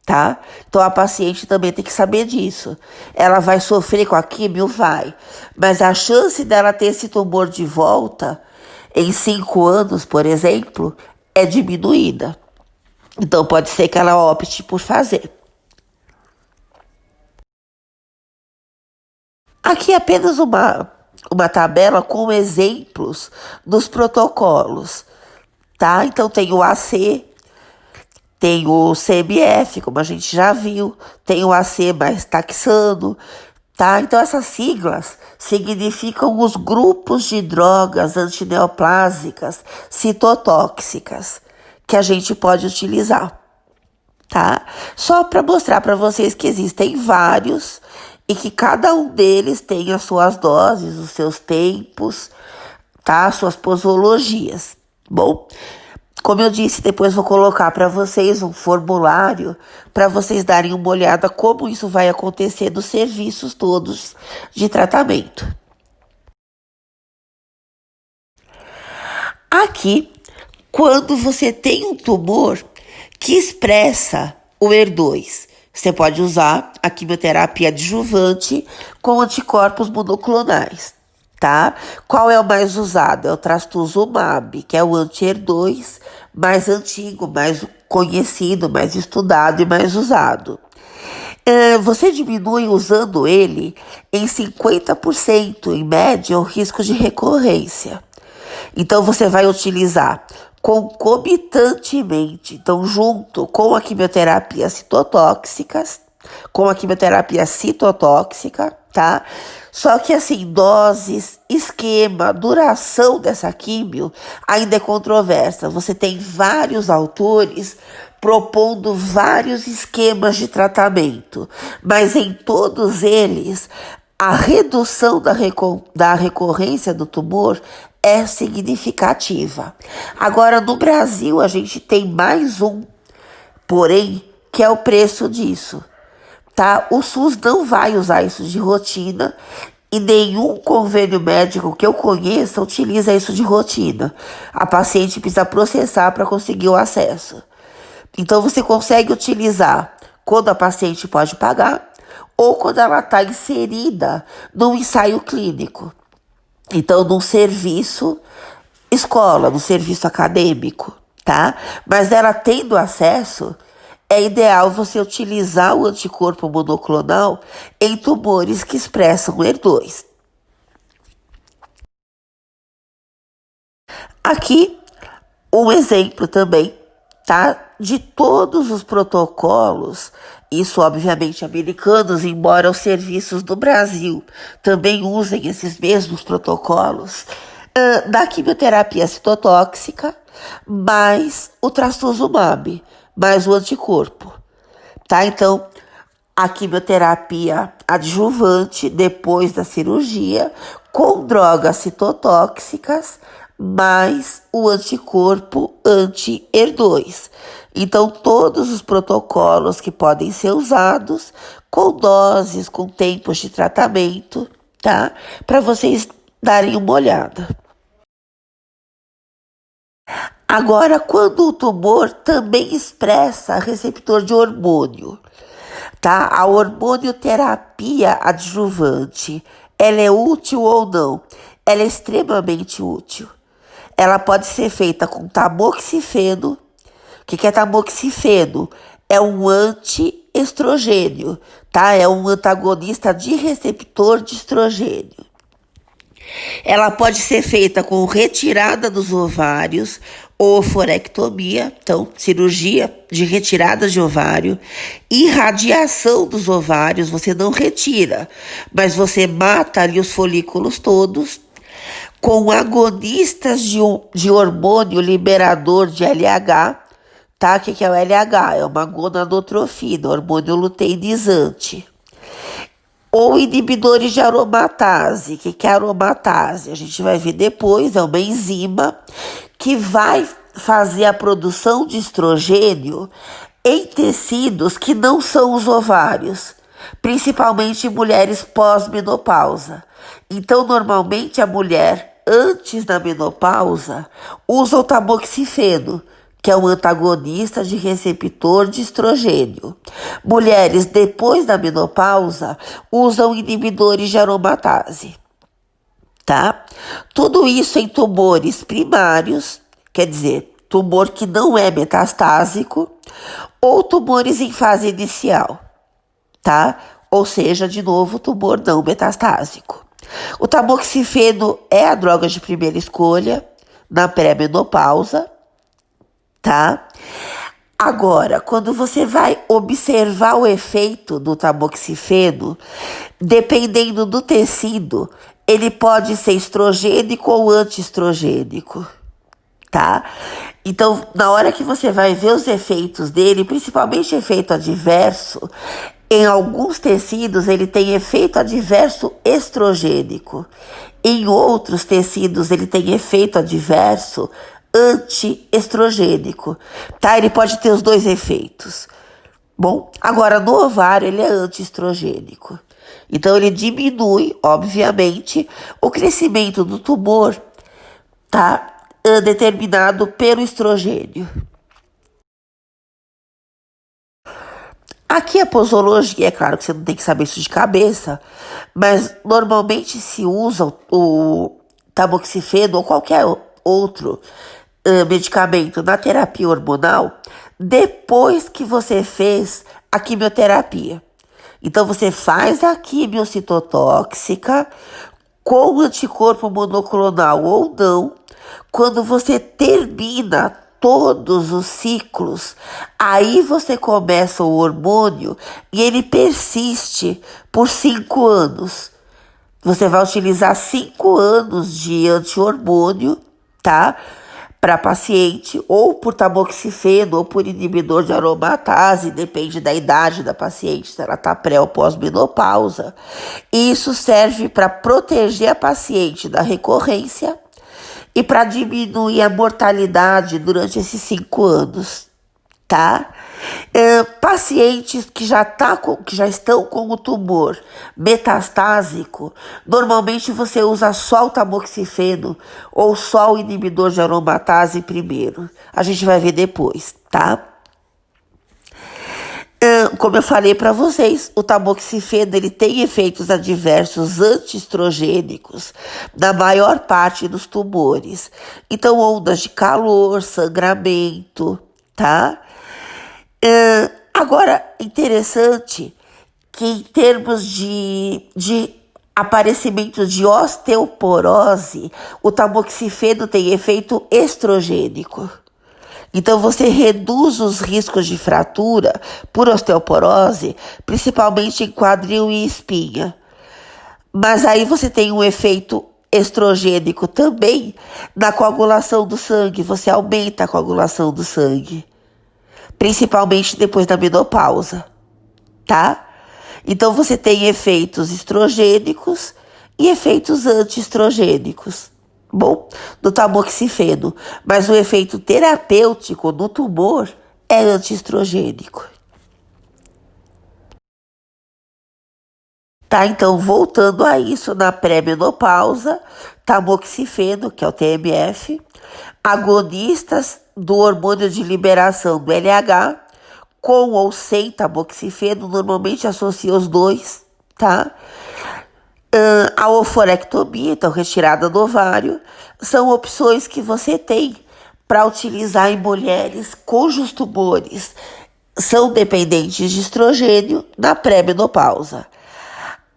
Tá? Então a paciente também tem que saber disso. Ela vai sofrer com a químio? Vai. Mas a chance dela ter esse tumor de volta em 5 anos, por exemplo, é diminuída. Então pode ser que ela opte por fazer. Aqui é apenas uma tabela com exemplos dos protocolos. Tá? Então tem o AC, tem o CMF, como a gente já viu, tem o AC mais taxano, tá? Então essas siglas significam os grupos de drogas antineoplásicas citotóxicas que a gente pode utilizar, tá? Só para mostrar para vocês que existem vários e que cada um deles tem as suas doses, os seus tempos, tá? As suas posologias. Bom, como eu disse, depois vou colocar para vocês um formulário para vocês darem uma olhada como isso vai acontecer nos serviços todos de tratamento. Aqui, quando você tem um tumor que expressa o HER2, você pode usar a quimioterapia adjuvante com anticorpos monoclonais. Tá? Qual é o mais usado? É o trastuzumab, que é o anti-HER2 mais antigo, mais conhecido, mais estudado e mais usado. Você diminui usando ele em 50%, em média, o risco de recorrência. Então, você vai utilizar concomitantemente, então junto com a quimioterapia citotóxica, tá? Só que assim, doses, esquema, duração dessa químio ainda é controversa. Você tem vários autores propondo vários esquemas de tratamento, mas em todos eles a redução da recorrência do tumor é significativa. Agora, no Brasil, a gente tem mais um, porém, que é o preço disso. Tá? O SUS não vai usar isso de rotina e nenhum convênio médico que eu conheça utiliza isso de rotina. A paciente precisa processar para conseguir o acesso. Então você consegue utilizar quando a paciente pode pagar ou quando ela está inserida num ensaio clínico. Então, num serviço escola, num serviço acadêmico, tá? Mas ela tendo acesso, é ideal você utilizar o anticorpo monoclonal em tumores que expressam HER2. Aqui, um exemplo também, tá? De todos os protocolos, isso obviamente americanos, embora os serviços do Brasil também usem esses mesmos protocolos, da quimioterapia citotóxica, mais o trastuzumab, mais o anticorpo, tá? Então, a quimioterapia adjuvante depois da cirurgia, com drogas citotóxicas, mais o anticorpo anti-HER2. Então, todos os protocolos que podem ser usados, com doses, com tempos de tratamento, tá? Para vocês darem uma olhada. Agora, quando o tumor também expressa receptor de hormônio, tá? A hormonioterapia adjuvante, ela é útil ou não? Ela é extremamente útil. Ela pode ser feita com tamoxifeno. O que é tamoxifeno? É um antiestrogênio, tá? É um antagonista de receptor de estrogênio. Ela pode ser feita com retirada dos ovários ou oforectomia, então cirurgia de retirada de ovário, irradiação dos ovários, você não retira, mas você mata ali os folículos todos, com agonistas de hormônio liberador de LH, tá? O que é o LH? É uma gonadotrofina, hormônio luteinizante. Ou inibidores de aromatase. O que é aromatase? A gente vai ver depois, é uma enzima que vai fazer a produção de estrogênio em tecidos que não são os ovários, principalmente em mulheres pós-menopausa. Então, normalmente, a mulher, antes da menopausa, usa o tamoxifeno, que é um antagonista de receptor de estrogênio. Mulheres depois da menopausa usam inibidores de aromatase, tá? Tudo isso em tumores primários, quer dizer, tumor que não é metastásico, ou tumores em fase inicial, tá? Ou seja, de novo, tumor não metastásico. O tamoxifeno é a droga de primeira escolha na pré-menopausa, tá? Agora, quando você vai observar o efeito do tamoxifeno, dependendo do tecido, ele pode ser estrogênico ou antiestrogênico, tá? Então, na hora que você vai ver os efeitos dele, principalmente efeito adverso, em alguns tecidos ele tem efeito adverso estrogênico. Em outros tecidos ele tem efeito adverso antiestrogênico, tá? Ele pode ter os dois efeitos. Bom, agora no ovário ele é antiestrogênico. Então ele diminui, obviamente, o crescimento do tumor, tá? Determinado pelo estrogênio. Aqui a posologia, é claro que você não tem que saber isso de cabeça, mas normalmente se usa o tamoxifeno ou qualquer outro medicamento na terapia hormonal depois que você fez a quimioterapia. Então você faz a quimiocitotóxica com anticorpo monoclonal ou não. Quando você termina todos os ciclos, aí você começa o hormônio e ele persiste por 5 anos. Você vai utilizar 5 anos de anti-hormônio, tá? Para paciente, ou por tamoxifeno, ou por inibidor de aromatase, depende da idade da paciente, se ela está pré ou pós-menopausa. Isso serve para proteger a paciente da recorrência e para diminuir a mortalidade durante esses 5 anos, tá? Pacientes que já estão com o tumor metastásico, normalmente você usa só o tamoxifeno ou só o inibidor de aromatase primeiro. A gente vai ver depois, tá? Como eu falei para vocês, o tamoxifeno ele tem efeitos adversos antiestrogênicos na maior parte dos tumores. Então, ondas de calor, sangramento, tá? Agora, interessante que em termos de aparecimento de osteoporose, o tamoxifeno tem efeito estrogênico. Então você reduz os riscos de fratura por osteoporose, principalmente em quadril e espinha. Mas aí você tem um efeito estrogênico também na coagulação do sangue, você aumenta a coagulação do sangue, principalmente depois da menopausa, tá? Então você tem efeitos estrogênicos e efeitos antiestrogênicos. Bom, do tamoxifeno, mas o efeito terapêutico no tumor é antiestrogênico. Tá, então voltando a isso, na pré-menopausa, tamoxifeno, que é o TMF, agonistas do hormônio de liberação do LH, com ou sem tamoxifeno, normalmente associa os dois, tá? A oforectomia, então retirada do ovário, são opções que você tem para utilizar em mulheres cujos tumores são dependentes de estrogênio na pré-menopausa.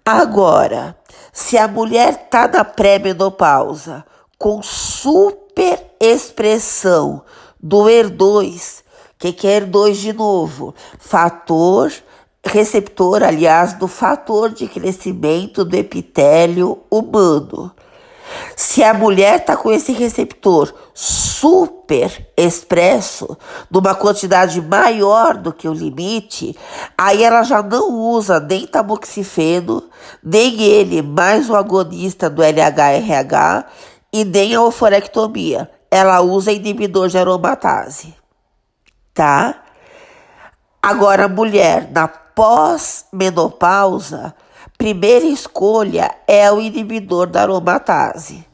Agora, se a mulher está na pré-menopausa com super expressão do HER2, que é HER2 de novo? Receptor, aliás, do fator de crescimento do epitélio humano. Se a mulher está com esse receptor super expresso, numa quantidade maior do que o limite, aí ela já não usa nem tamoxifeno, nem ele, mais o agonista do LH-RH e nem a oforectomia. Ela usa inibidor de aromatase, tá? Agora, a mulher na pós-menopausa, primeira escolha é o inibidor da aromatase.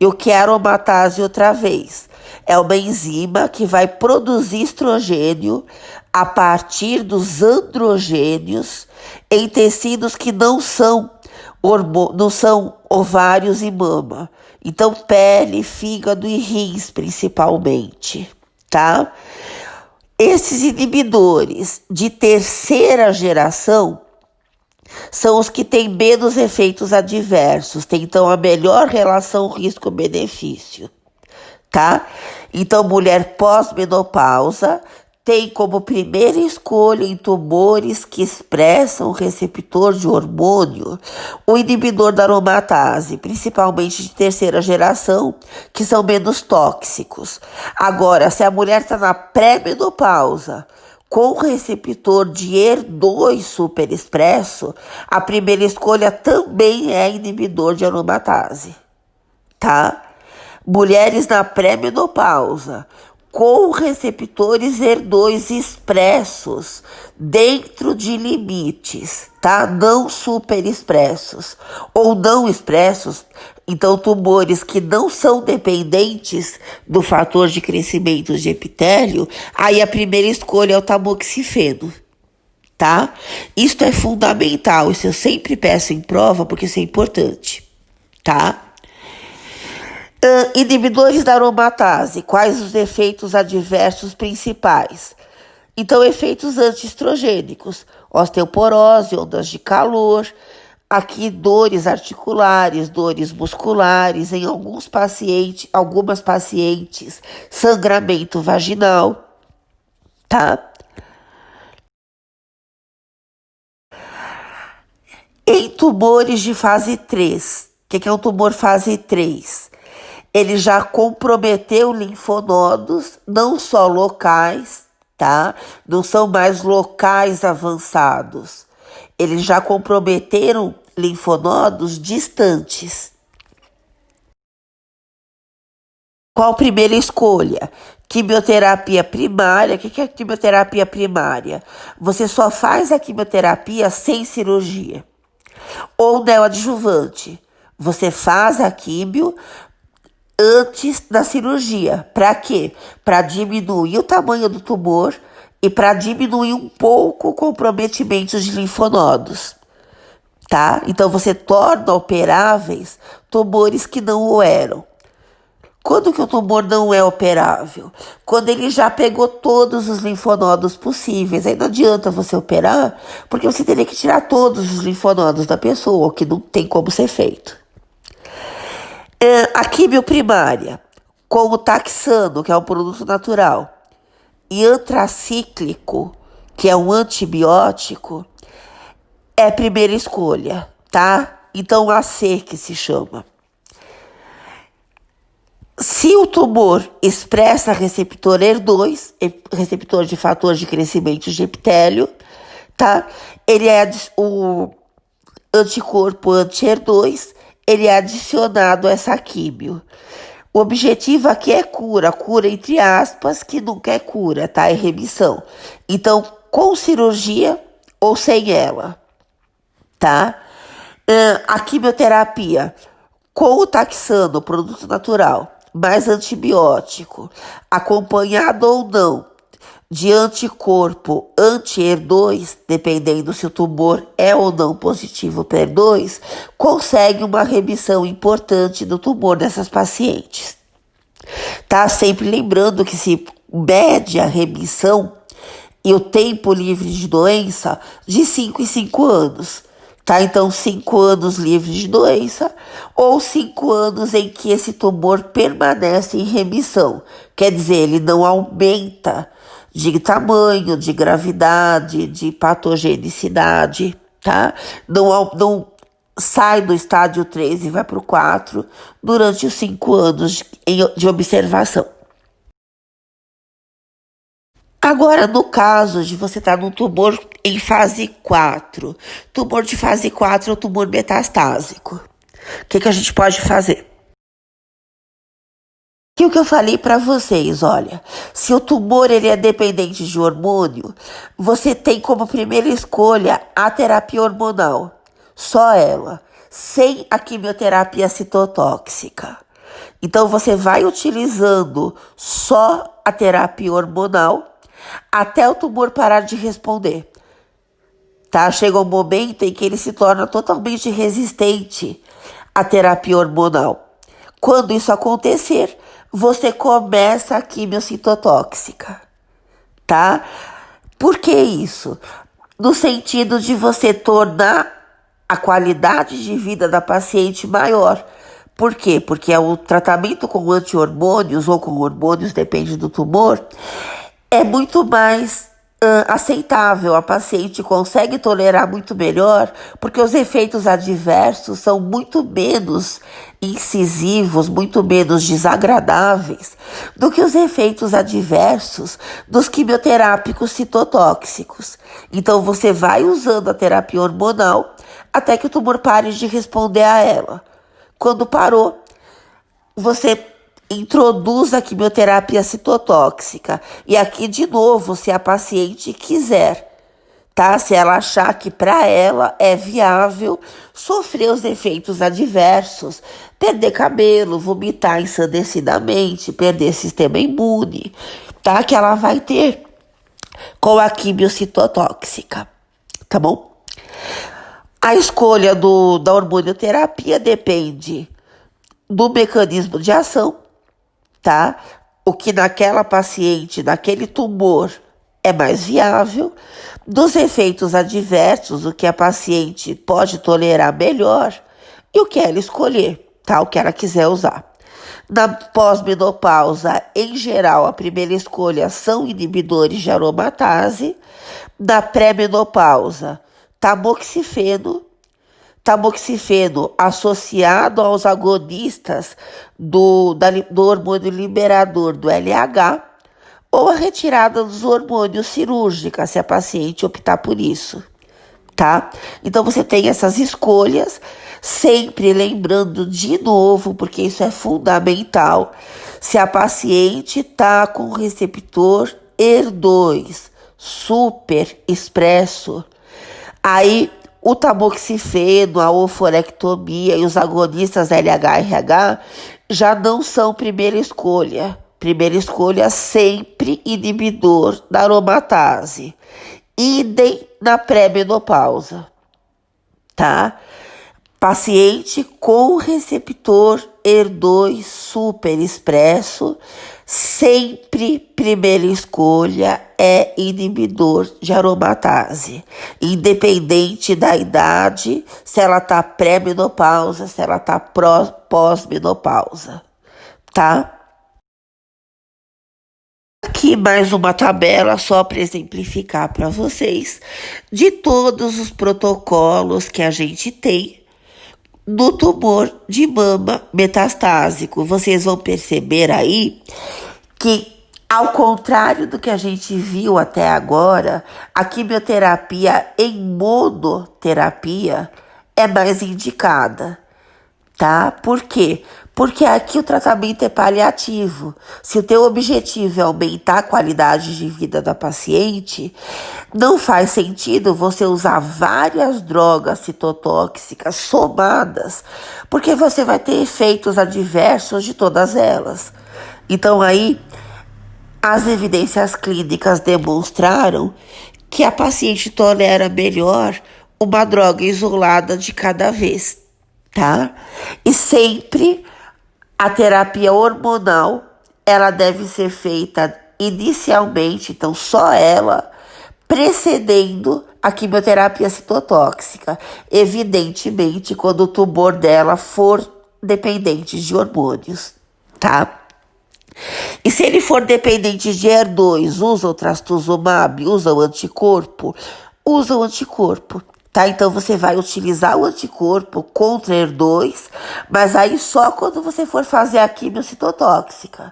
E o que é aromatase outra vez? É uma enzima que vai produzir estrogênio a partir dos androgênios em tecidos que não são ovários e mama. Então, pele, fígado e rins, principalmente, tá? Esses inibidores de terceira geração são os que têm menos efeitos adversos, têm então a melhor relação risco-benefício, tá? Então, mulher pós-menopausa tem como primeira escolha em tumores que expressam o receptor de hormônio o inibidor da aromatase, principalmente de terceira geração, que são menos tóxicos. Agora, se a mulher está na pré-menopausa com receptor de HER2 superexpresso, a primeira escolha também é inibidor de aromatase, tá? Mulheres na pré-menopausa com receptores HER2 expressos dentro de limites, tá? Não superexpressos ou não expressos, então tumores que não são dependentes do fator de crescimento de epitélio, aí a primeira escolha é o tamoxifeno, tá? Isto é fundamental, isso eu sempre peço em prova porque isso é importante, tá? Inibidores da aromatase, quais os efeitos adversos principais? Então, efeitos antiestrogênicos, osteoporose, ondas de calor, aqui dores articulares, dores musculares, em algumas pacientes, sangramento vaginal, tá? Em tumores de fase 3, o que é um tumor fase 3? Ele já comprometeu linfonodos, não só locais, tá? Não são mais locais avançados. Eles já comprometeram linfonodos distantes. Qual a primeira escolha? Quimioterapia primária. O que é quimioterapia primária? Você só faz a quimioterapia sem cirurgia. Ou neoadjuvante. Você faz a quimio antes da cirurgia. Para quê? Para diminuir o tamanho do tumor e para diminuir um pouco o comprometimento de linfonodos. Tá? Então você torna operáveis tumores que não o eram. Quando que o tumor não é operável? Quando ele já pegou todos os linfonodos possíveis. Aí não adianta você operar, porque você teria que tirar todos os linfonodos da pessoa, o que não tem como ser feito. A quimio primária, com o taxano, que é um produto natural, e antracíclico, que é um antibiótico, é a primeira escolha, tá? Então, AC que se chama. Se o tumor expressa receptor HER2, receptor de fator de crescimento de epitélio, tá? Ele é o anticorpo anti-HER2, ele é adicionado a essa químio. O objetivo aqui é cura entre aspas, que nunca é cura, tá? É remissão. Então, com cirurgia ou sem ela, tá? A quimioterapia com o taxano, produto natural, mais antibiótico, acompanhado ou não de anticorpo anti-HER2, dependendo se o tumor é ou não positivo para HER2, consegue uma remissão importante do tumor dessas pacientes. Tá? Sempre lembrando que se mede a remissão e o tempo livre de doença de 5 em 5 anos. Tá? Então, 5 anos livres de doença ou 5 anos em que esse tumor permanece em remissão. Quer dizer, ele não aumenta de tamanho, de gravidade, de patogenicidade, tá? Não sai do estádio 3 e vai para o 4 durante os 5 anos de observação. Agora, no caso de você estar num tumor em fase 4, tumor de fase 4 é o tumor metastásico. O que a gente pode fazer? O que eu falei para vocês, olha, se o tumor ele é dependente de hormônio, você tem como primeira escolha a terapia hormonal, só ela, sem a quimioterapia citotóxica. Então você vai utilizando só a terapia hormonal até o tumor parar de responder. Tá? Chega um momento em que ele se torna totalmente resistente à terapia hormonal. Quando isso acontecer, você começa a quimiocitotóxica, tá? Por que isso? No sentido de você tornar a qualidade de vida da paciente maior. Por quê? Porque o tratamento com anti-hormônios ou com hormônios, depende do tumor, é muito mais aceitável. A paciente consegue tolerar muito melhor, porque os efeitos adversos são muito menos incisivos, muito menos desagradáveis do que os efeitos adversos dos quimioterápicos citotóxicos. Então você vai usando a terapia hormonal até que o tumor pare de responder a ela. Quando parou, você introduz a quimioterapia citotóxica. E aqui, de novo, se a paciente quiser, tá? Se ela achar que para ela é viável sofrer os efeitos adversos, perder cabelo, vomitar ensandecidamente, perder sistema imune, tá? Que ela vai ter com a quimiocitotóxica, tá bom? A escolha da hormonioterapia depende do mecanismo de ação, tá? O que naquela paciente, naquele tumor, é mais viável, dos efeitos adversos, o que a paciente pode tolerar melhor e o que ela escolher, tá? O que ela quiser usar. Na pós-menopausa, em geral, a primeira escolha são inibidores de aromatase. Na pré-menopausa, tamoxifeno associado aos agonistas do hormônio liberador do LH, ou a retirada dos hormônios cirúrgica, se a paciente optar por isso, tá? Então você tem essas escolhas, sempre lembrando de novo, porque isso é fundamental, se a paciente tá com o receptor HER2 super expresso, aí o tamoxifeno, a oforectomia e os agonistas LHRH já não são primeira escolha. Primeira escolha sempre inibidor da aromatase. Idem na pré-menopausa, tá? Paciente com receptor HER2 super expresso, sempre primeira escolha é inibidor de aromatase, independente da idade, se ela tá pré-menopausa, se ela tá pós-menopausa, tá? Aqui mais uma tabela só para exemplificar para vocês de todos os protocolos que a gente tem no tumor de mama metastásico. Vocês vão perceber aí que, ao contrário do que a gente viu até agora, a quimioterapia em monoterapia é mais indicada, tá? Por quê? Porque aqui o tratamento é paliativo. Se o teu objetivo é aumentar a qualidade de vida da paciente, não faz sentido você usar várias drogas citotóxicas somadas, porque você vai ter efeitos adversos de todas elas. Então aí, as evidências clínicas demonstraram que a paciente tolera melhor uma droga isolada de cada vez, tá? E sempre a terapia hormonal, ela deve ser feita inicialmente, então só ela, precedendo a quimioterapia citotóxica, evidentemente quando o tumor dela for dependente de hormônios, tá? E se ele for dependente de HER2, usa o trastuzumab, usa o anticorpo, usa o anticorpo. Tá? Então você vai utilizar o anticorpo contra HER2, mas aí só quando você for fazer a quimiocitotóxica.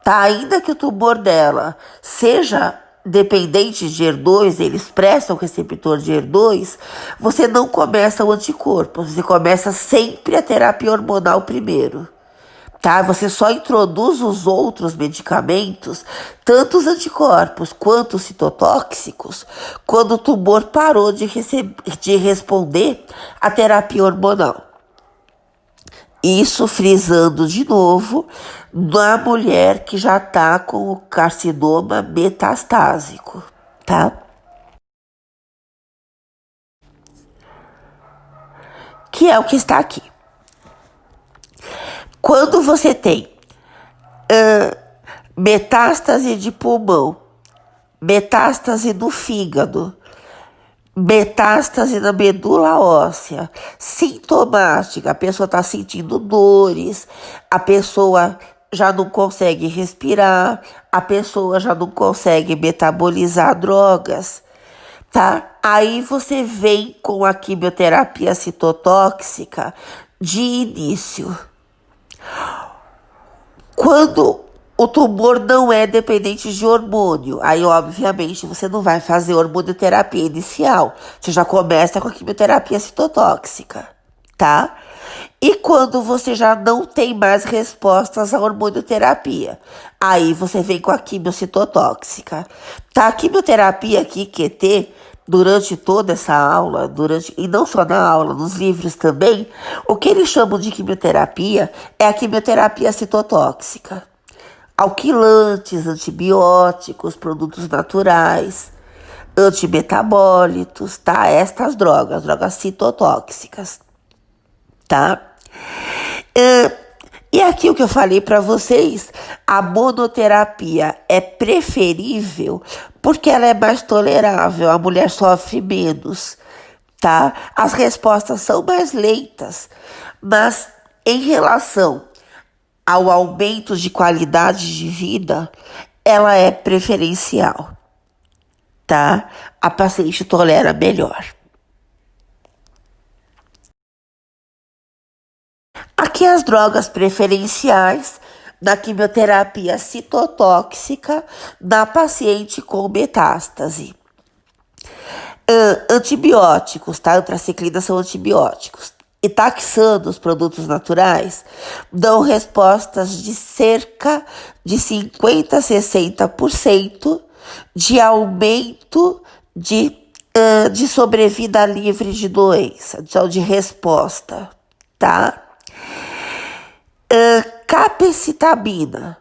Tá? Ainda que o tumor dela seja dependente de HER2, ele expressa o receptor de HER2, você não começa o anticorpo, você começa sempre a terapia hormonal primeiro. Tá? Você só introduz os outros medicamentos, tanto os anticorpos quanto os citotóxicos, quando o tumor parou de responder à terapia hormonal. Isso frisando de novo na mulher que já está com o carcinoma metastásico, tá? Que é o que está aqui. Quando você tem metástase de pulmão, metástase do fígado, metástase na medula óssea, sintomática, a pessoa está sentindo dores, a pessoa já não consegue respirar, a pessoa já não consegue metabolizar drogas, tá? Aí você vem com a quimioterapia citotóxica de início. Quando o tumor não é dependente de hormônio, aí obviamente você não vai fazer hormonioterapia inicial, você já começa com a quimioterapia citotóxica, tá? E quando você já não tem mais respostas à hormonioterapia, aí você vem com a quimiocitotóxica, tá? A quimioterapia aqui, QT, durante toda essa aula, e não só na aula, nos livros também, o que eles chamam de quimioterapia é a quimioterapia citotóxica. Alquilantes, antibióticos, produtos naturais, antimetabólitos, tá? Estas drogas citotóxicas, tá? E aqui o que eu falei para vocês, a monoterapia é preferível porque ela é mais tolerável, a mulher sofre menos, tá? As respostas são mais lentas, mas em relação ao aumento de qualidade de vida, ela é preferencial, tá? A paciente tolera melhor. Aqui as drogas preferenciais da quimioterapia citotóxica na paciente com metástase. Antibióticos, tá? Antraciclina são antibióticos. E taxando os produtos naturais dão respostas de cerca de 50 a 60% de aumento de sobrevida livre de doença, então de resposta, tá? Capecitabina,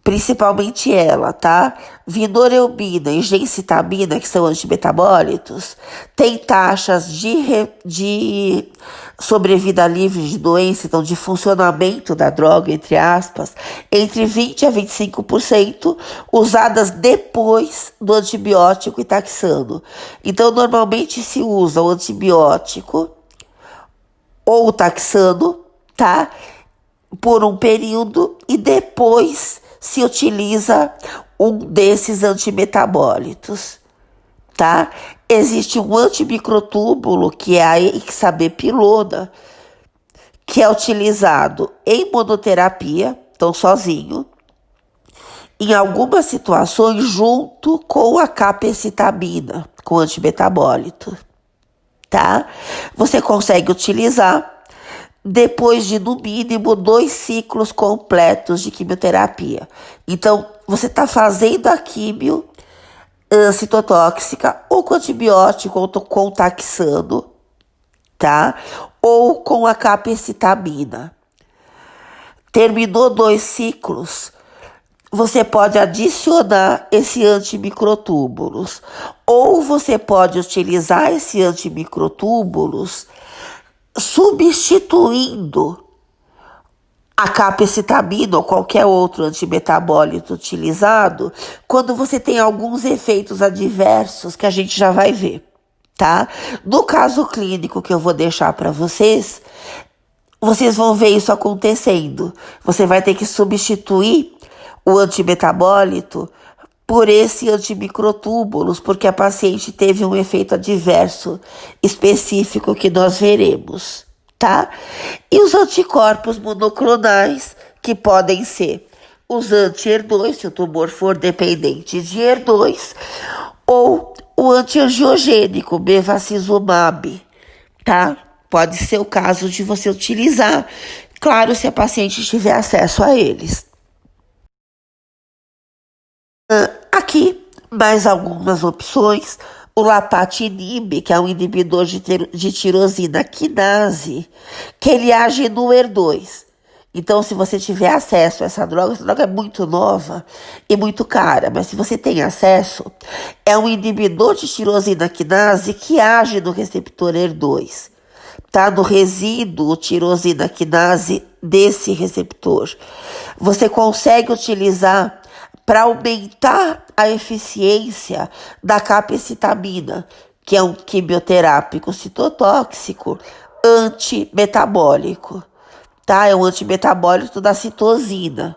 principalmente ela, tá? Vinorelbina e gencitabina, que são antimetabólitos, tem taxas de sobrevida livre de doença, então de funcionamento da droga, entre aspas, entre 20 a 25%, usadas depois do antibiótico e taxano. Então, normalmente se usa o antibiótico ou o taxano, tá? Por um período e depois se utiliza um desses antimetabólitos, tá? Existe um antimicrotúbulo, que é a ixabepilona, que é utilizado em monoterapia, então sozinho, em algumas situações junto com a capecitabina, com antimetabólito, tá? Você consegue utilizar depois de, no mínimo, 2 ciclos completos de quimioterapia. Então, você está fazendo a quimio citotóxica ou com antibiótico ou com taxano, tá? Ou com a capecitabina. Terminou 2 ciclos, você pode adicionar esse antimicrotúbulos. Ou você pode utilizar esse antimicrotúbulos substituindo a capecitabina ou qualquer outro antimetabólito utilizado quando você tem alguns efeitos adversos que a gente já vai ver, tá? No caso clínico que eu vou deixar para vocês vão ver isso acontecendo. Você vai ter que substituir o antimetabólito por esse antimicrotúbulos, porque a paciente teve um efeito adverso específico que nós veremos, tá? E os anticorpos monoclonais, que podem ser os anti-HER2, se o tumor for dependente de HER2, ou o antiangiogênico, bevacizumab, tá? Pode ser o caso de você utilizar, claro, se a paciente tiver acesso a eles. Aqui, mais algumas opções. O lapatinib, que é um inibidor de tirosina quinase, que ele age no HER2. Então, se você tiver acesso a essa droga é muito nova e muito cara, mas se você tem acesso, é um inibidor de tirosina quinase que age no receptor HER2. Tá? No resíduo tirosina quinase desse receptor. Você consegue utilizar para aumentar a eficiência da capecitabina, que é um quimioterápico citotóxico antimetabólico, tá? É um antimetabólico da citosina.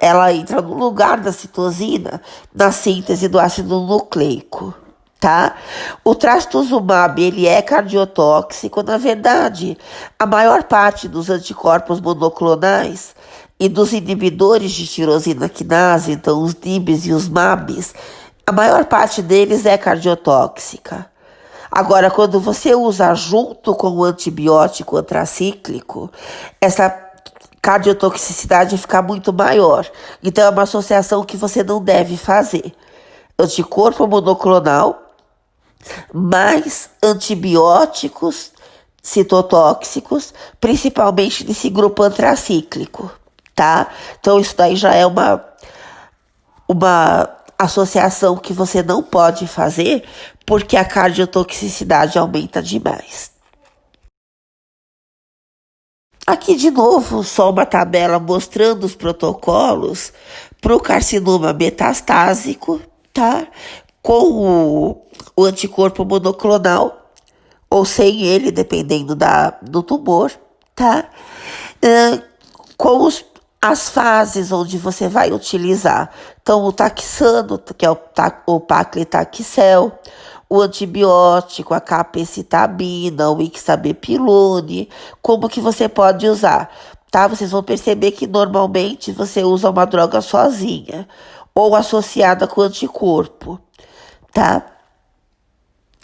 Ela entra no lugar da citosina na síntese do ácido nucleico, tá? O trastuzumab, ele é cardiotóxico. Na verdade, a maior parte dos anticorpos monoclonais e dos inibidores de tirosina quinase, então os NIBs e os MABs, a maior parte deles é cardiotóxica. Agora, quando você usa junto com o antibiótico antracíclico, essa cardiotoxicidade fica muito maior. Então, é uma associação que você não deve fazer. Anticorpo monoclonal mais antibióticos citotóxicos, principalmente desse grupo antracíclico, tá? Então, isso daí já é uma associação que você não pode fazer, porque a cardiotoxicidade aumenta demais. Aqui, de novo, só uma tabela mostrando os protocolos para o carcinoma metastásico, tá? Com o anticorpo monoclonal, ou sem ele, dependendo do tumor, tá? Com as fases onde você vai utilizar. Então, o taxano, que é o paclitaxel, o antibiótico, a capecitabina, o ixabepilone, como que você pode usar, tá? Vocês vão perceber que normalmente você usa uma droga sozinha ou associada com anticorpo, tá?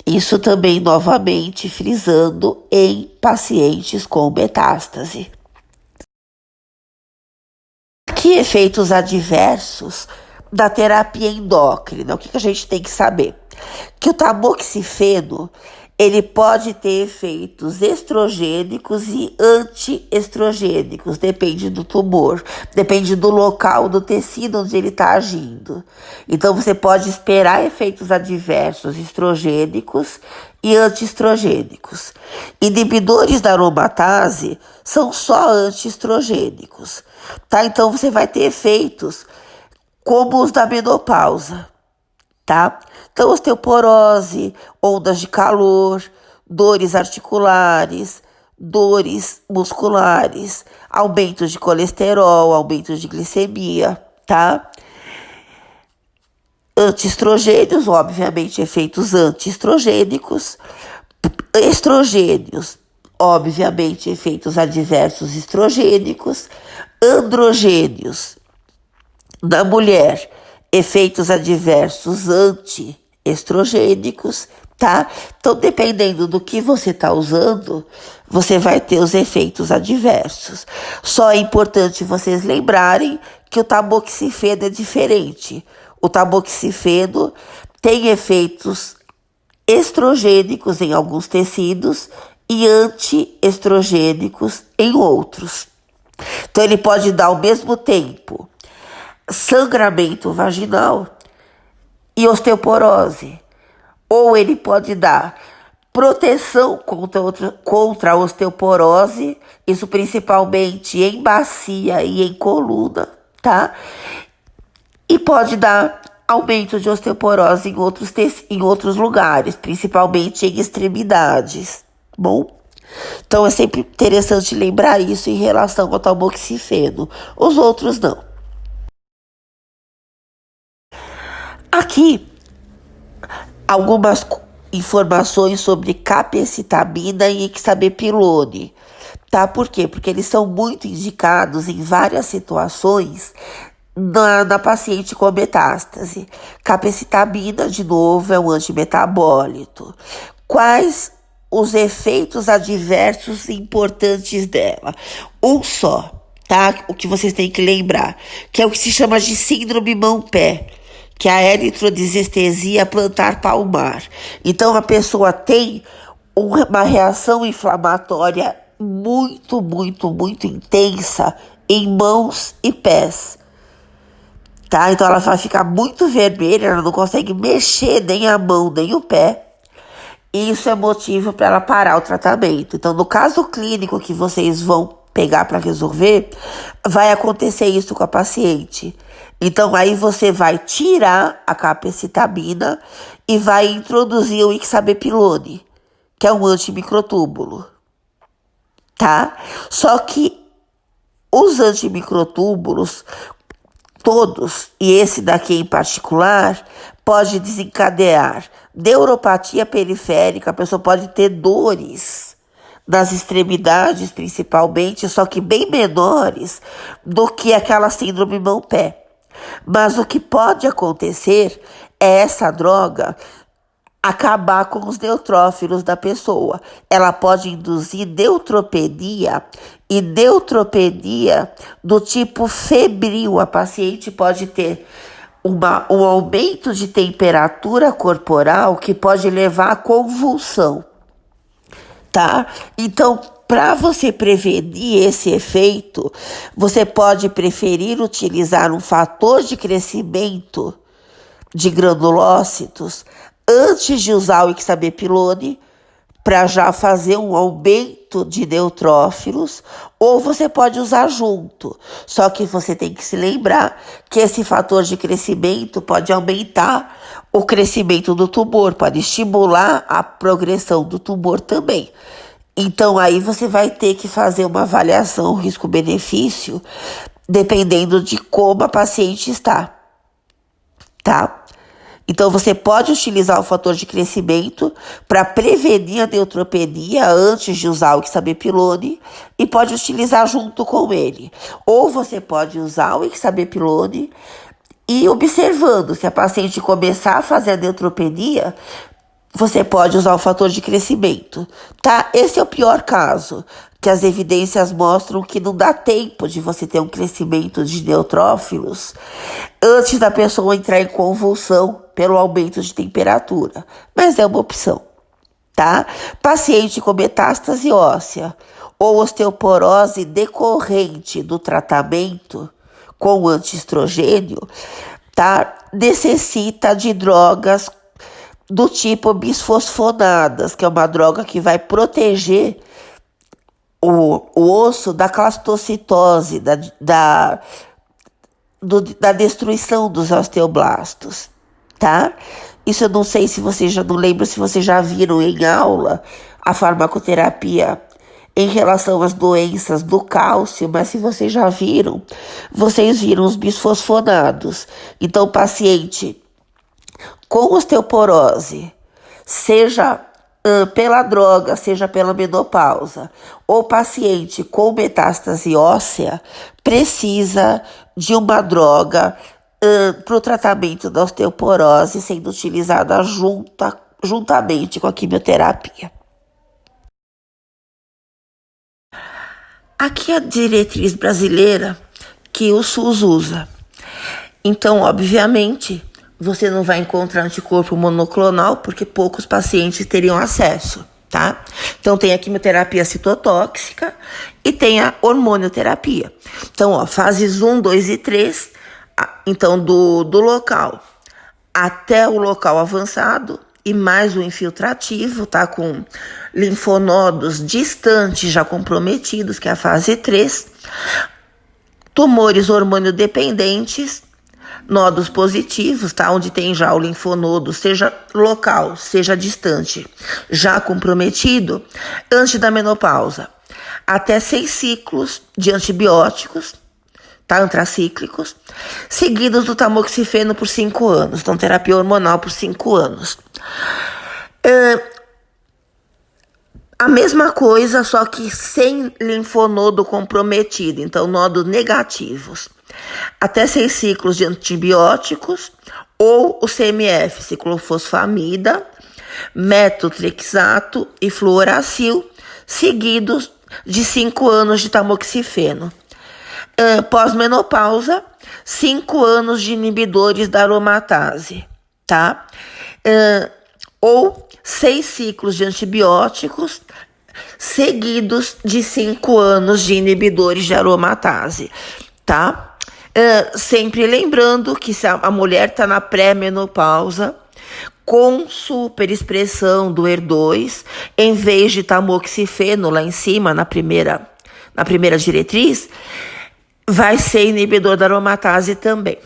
Isso também, novamente, frisando em pacientes com metástase. Que efeitos adversos da terapia endócrina? O que a gente tem que saber? Que o tamoxifeno, ele pode ter efeitos estrogênicos e antiestrogênicos, depende do tumor, depende do local, do tecido onde ele está agindo. Então você pode esperar efeitos adversos estrogênicos e antiestrogênicos. Inibidores da aromatase são só antiestrogênicos, tá? Então você vai ter efeitos como os da menopausa, tá? Então, osteoporose, ondas de calor, dores articulares, dores musculares, aumento de colesterol, aumento de glicemia, tá? Antiestrogênios, obviamente, efeitos antiestrogênicos. Estrogênios, obviamente, efeitos adversos estrogênicos. Androgênios, na mulher, efeitos adversos antiestrogênicos, tá? Então, dependendo do que você está usando, você vai ter os efeitos adversos. Só é importante vocês lembrarem que o tamoxifeno é diferente. O tamoxifeno tem efeitos estrogênicos em alguns tecidos e antiestrogênicos em outros. Então, ele pode dar ao mesmo tempo sangramento vaginal e osteoporose. Ou ele pode dar proteção contra a osteoporose, isso principalmente em bacia e em coluna, tá? E pode dar aumento de osteoporose em outros lugares, principalmente em extremidades, bom? Então é sempre interessante lembrar isso em relação ao tamoxifeno. Os outros não. Aqui, algumas informações sobre capecitabina e ixabepilone, tá? Por quê? Porque eles são muito indicados em várias situações na paciente com metástase. Capecitabina, de novo, é um antimetabólito. Quais os efeitos adversos importantes dela? Um só, tá? O que vocês têm que lembrar, que é o que se chama de síndrome mão-pé, que é a eritrodisestesia plantar palmar. Então, a pessoa tem uma reação inflamatória muito, muito, muito intensa em mãos e pés, tá? Então, ela vai ficar muito vermelha, ela não consegue mexer nem a mão, nem o pé. E isso é motivo para ela parar o tratamento. Então, no caso clínico que vocês vão pegar para resolver, vai acontecer isso com a paciente. Então, aí você vai tirar a capecitabina e vai introduzir o ixabepilone, que é um antimicrotúbulo, tá? Só que os antimicrotúbulos, todos, e esse daqui em particular, pode desencadear neuropatia periférica, a pessoa pode ter dores nas extremidades, principalmente, só que bem menores do que aquela síndrome mão-pé. Mas o que pode acontecer é essa droga acabar com os neutrófilos da pessoa. Ela pode induzir neutropenia e neutropenia do tipo febril. A paciente pode ter um aumento de temperatura corporal que pode levar à convulsão, tá? Então, para você prevenir esse efeito, você pode preferir utilizar um fator de crescimento de granulócitos antes de usar o ixabepilone, para já fazer um aumento de neutrófilos, ou você pode usar junto. Só que você tem que se lembrar que esse fator de crescimento pode aumentar o crescimento do tumor, pode estimular a progressão do tumor também. Então, aí você vai ter que fazer uma avaliação risco-benefício, dependendo de como a paciente está, tá? Então, você pode utilizar o fator de crescimento para prevenir a neutropenia antes de usar o ixabepilone e pode utilizar junto com ele. Ou você pode usar o ixabepilone e observando, se a paciente começar a fazer a neutropenia, você pode usar o fator de crescimento, tá? Esse é o pior caso, que as evidências mostram que não dá tempo de você ter um crescimento de neutrófilos antes da pessoa entrar em convulsão pelo aumento de temperatura, mas é uma opção, tá? Paciente com metástase óssea ou osteoporose decorrente do tratamento com antiestrogênio, tá? Necessita de drogas do tipo bisfosfonadas, que é uma droga que vai proteger o osso da clastocitose, da destruição dos osteoblastos, tá? Isso eu não sei se vocês já não lembro se vocês já viram em aula a farmacoterapia em relação às doenças do cálcio, mas se vocês já viram, vocês viram os bisfosfonados. Então, o paciente com osteoporose, seja pela droga, seja pela menopausa, ou paciente com metástase óssea, precisa de uma droga para o tratamento da osteoporose, sendo utilizada juntamente com a quimioterapia. Aqui é a diretriz brasileira que o SUS usa. Então, obviamente, você não vai encontrar anticorpo monoclonal porque poucos pacientes teriam acesso, tá? Então, tem a quimioterapia citotóxica e tem a hormonioterapia. Então, ó, fases 1, 2 e 3, então do local até o local avançado e mais o infiltrativo, tá? Com linfonodos distantes já comprometidos, que é a fase 3, tumores hormônio dependentes, nódulos positivos, tá? Onde tem já o linfonodo, seja local, seja distante, já comprometido, antes da menopausa. Até 6 ciclos de antibióticos, tá? Antracíclicos, seguidos do tamoxifeno por 5 anos. Então, terapia hormonal por 5 anos. A mesma coisa, só que sem linfonodo comprometido, então nódulos negativos. Até 6 ciclos de antibióticos ou o CMF, ciclofosfamida, metotrexato e fluoracil, seguidos de 5 anos de tamoxifeno. Pós-menopausa, 5 anos de inibidores da aromatase, tá? Ou 6 ciclos de antibióticos, seguidos de 5 anos de inibidores de aromatase, tá? Sempre lembrando que se a mulher está na pré-menopausa, com superexpressão do HER2, em vez de tamoxifeno lá em cima, na primeira diretriz, vai ser inibidor da aromatase também.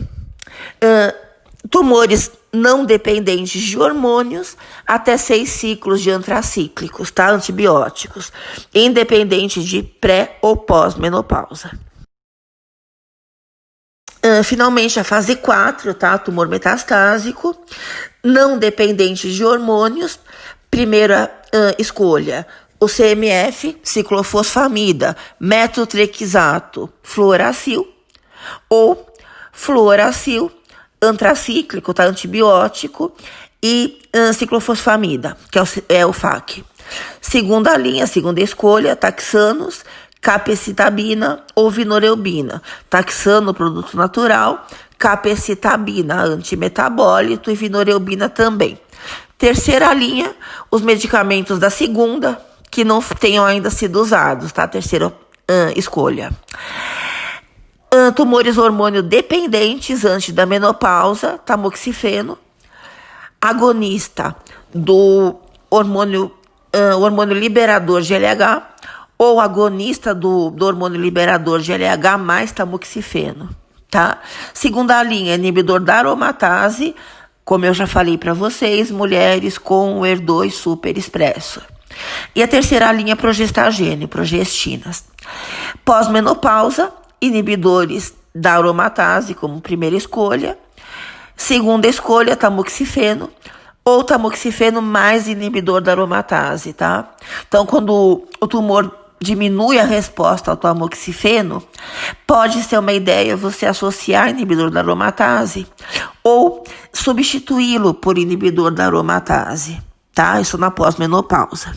Tumores não dependentes de hormônios, até 6 ciclos de antracíclicos, tá? Antibióticos, independente de pré ou pós-menopausa. Finalmente, a fase 4, tá? Tumor metastásico, não dependente de hormônios. Primeira escolha, o CMF, ciclofosfamida, metotrexato, fluoracil, ou fluoracil, antracíclico, tá? Antibiótico, e ciclofosfamida, que é o FAC. Segunda linha, segunda escolha, taxanos, capecitabina ou vinoreubina. Taxano, produto natural, capecitabina, antimetabólito, e vinoreubina também. Terceira linha, os medicamentos da segunda, que não tenham ainda sido usados, tá? Terceira escolha. Tumores hormônio dependentes antes da menopausa, tamoxifeno. Agonista do hormônio liberador GLH, ou agonista do hormônio liberador GLH mais tamoxifeno, tá? Segunda linha, inibidor da aromatase, como eu já falei para vocês, mulheres com o HER2 superexpresso. E a terceira linha, progestagênio, progestinas. Pós-menopausa, inibidores da aromatase como primeira escolha. Segunda escolha, tamoxifeno, ou tamoxifeno mais inibidor da aromatase, tá? Então, quando o tumor diminui a resposta ao tamoxifeno, pode ser uma ideia você associar inibidor da aromatase ou substituí-lo por inibidor da aromatase, tá? Isso na pós-menopausa.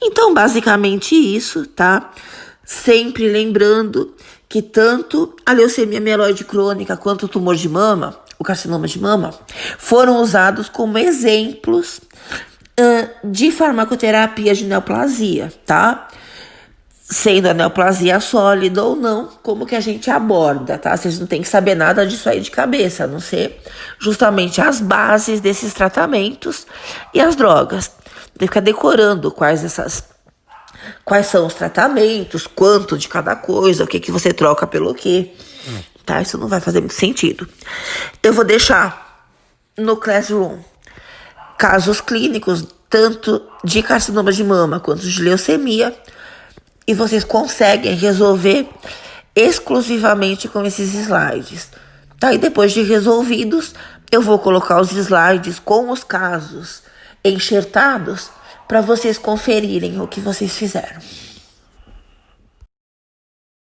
Então, basicamente isso, tá? Sempre lembrando que tanto a leucemia mieloide crônica quanto o tumor de mama, o carcinoma de mama, foram usados como exemplos de farmacoterapia de neoplasia, tá? Sendo a neoplasia sólida ou não, como que a gente aborda, tá? Vocês não tem que saber nada disso aí de cabeça, a não ser justamente as bases desses tratamentos e as drogas. Tem que ficar decorando quais são os tratamentos, quanto de cada coisa, o que você troca pelo quê, tá? Isso não vai fazer muito sentido. Eu vou deixar no Classroom casos clínicos, tanto de carcinoma de mama quanto de leucemia, e vocês conseguem resolver exclusivamente com esses slides, tá? E depois de resolvidos, eu vou colocar os slides com os casos enxertados para vocês conferirem o que vocês fizeram.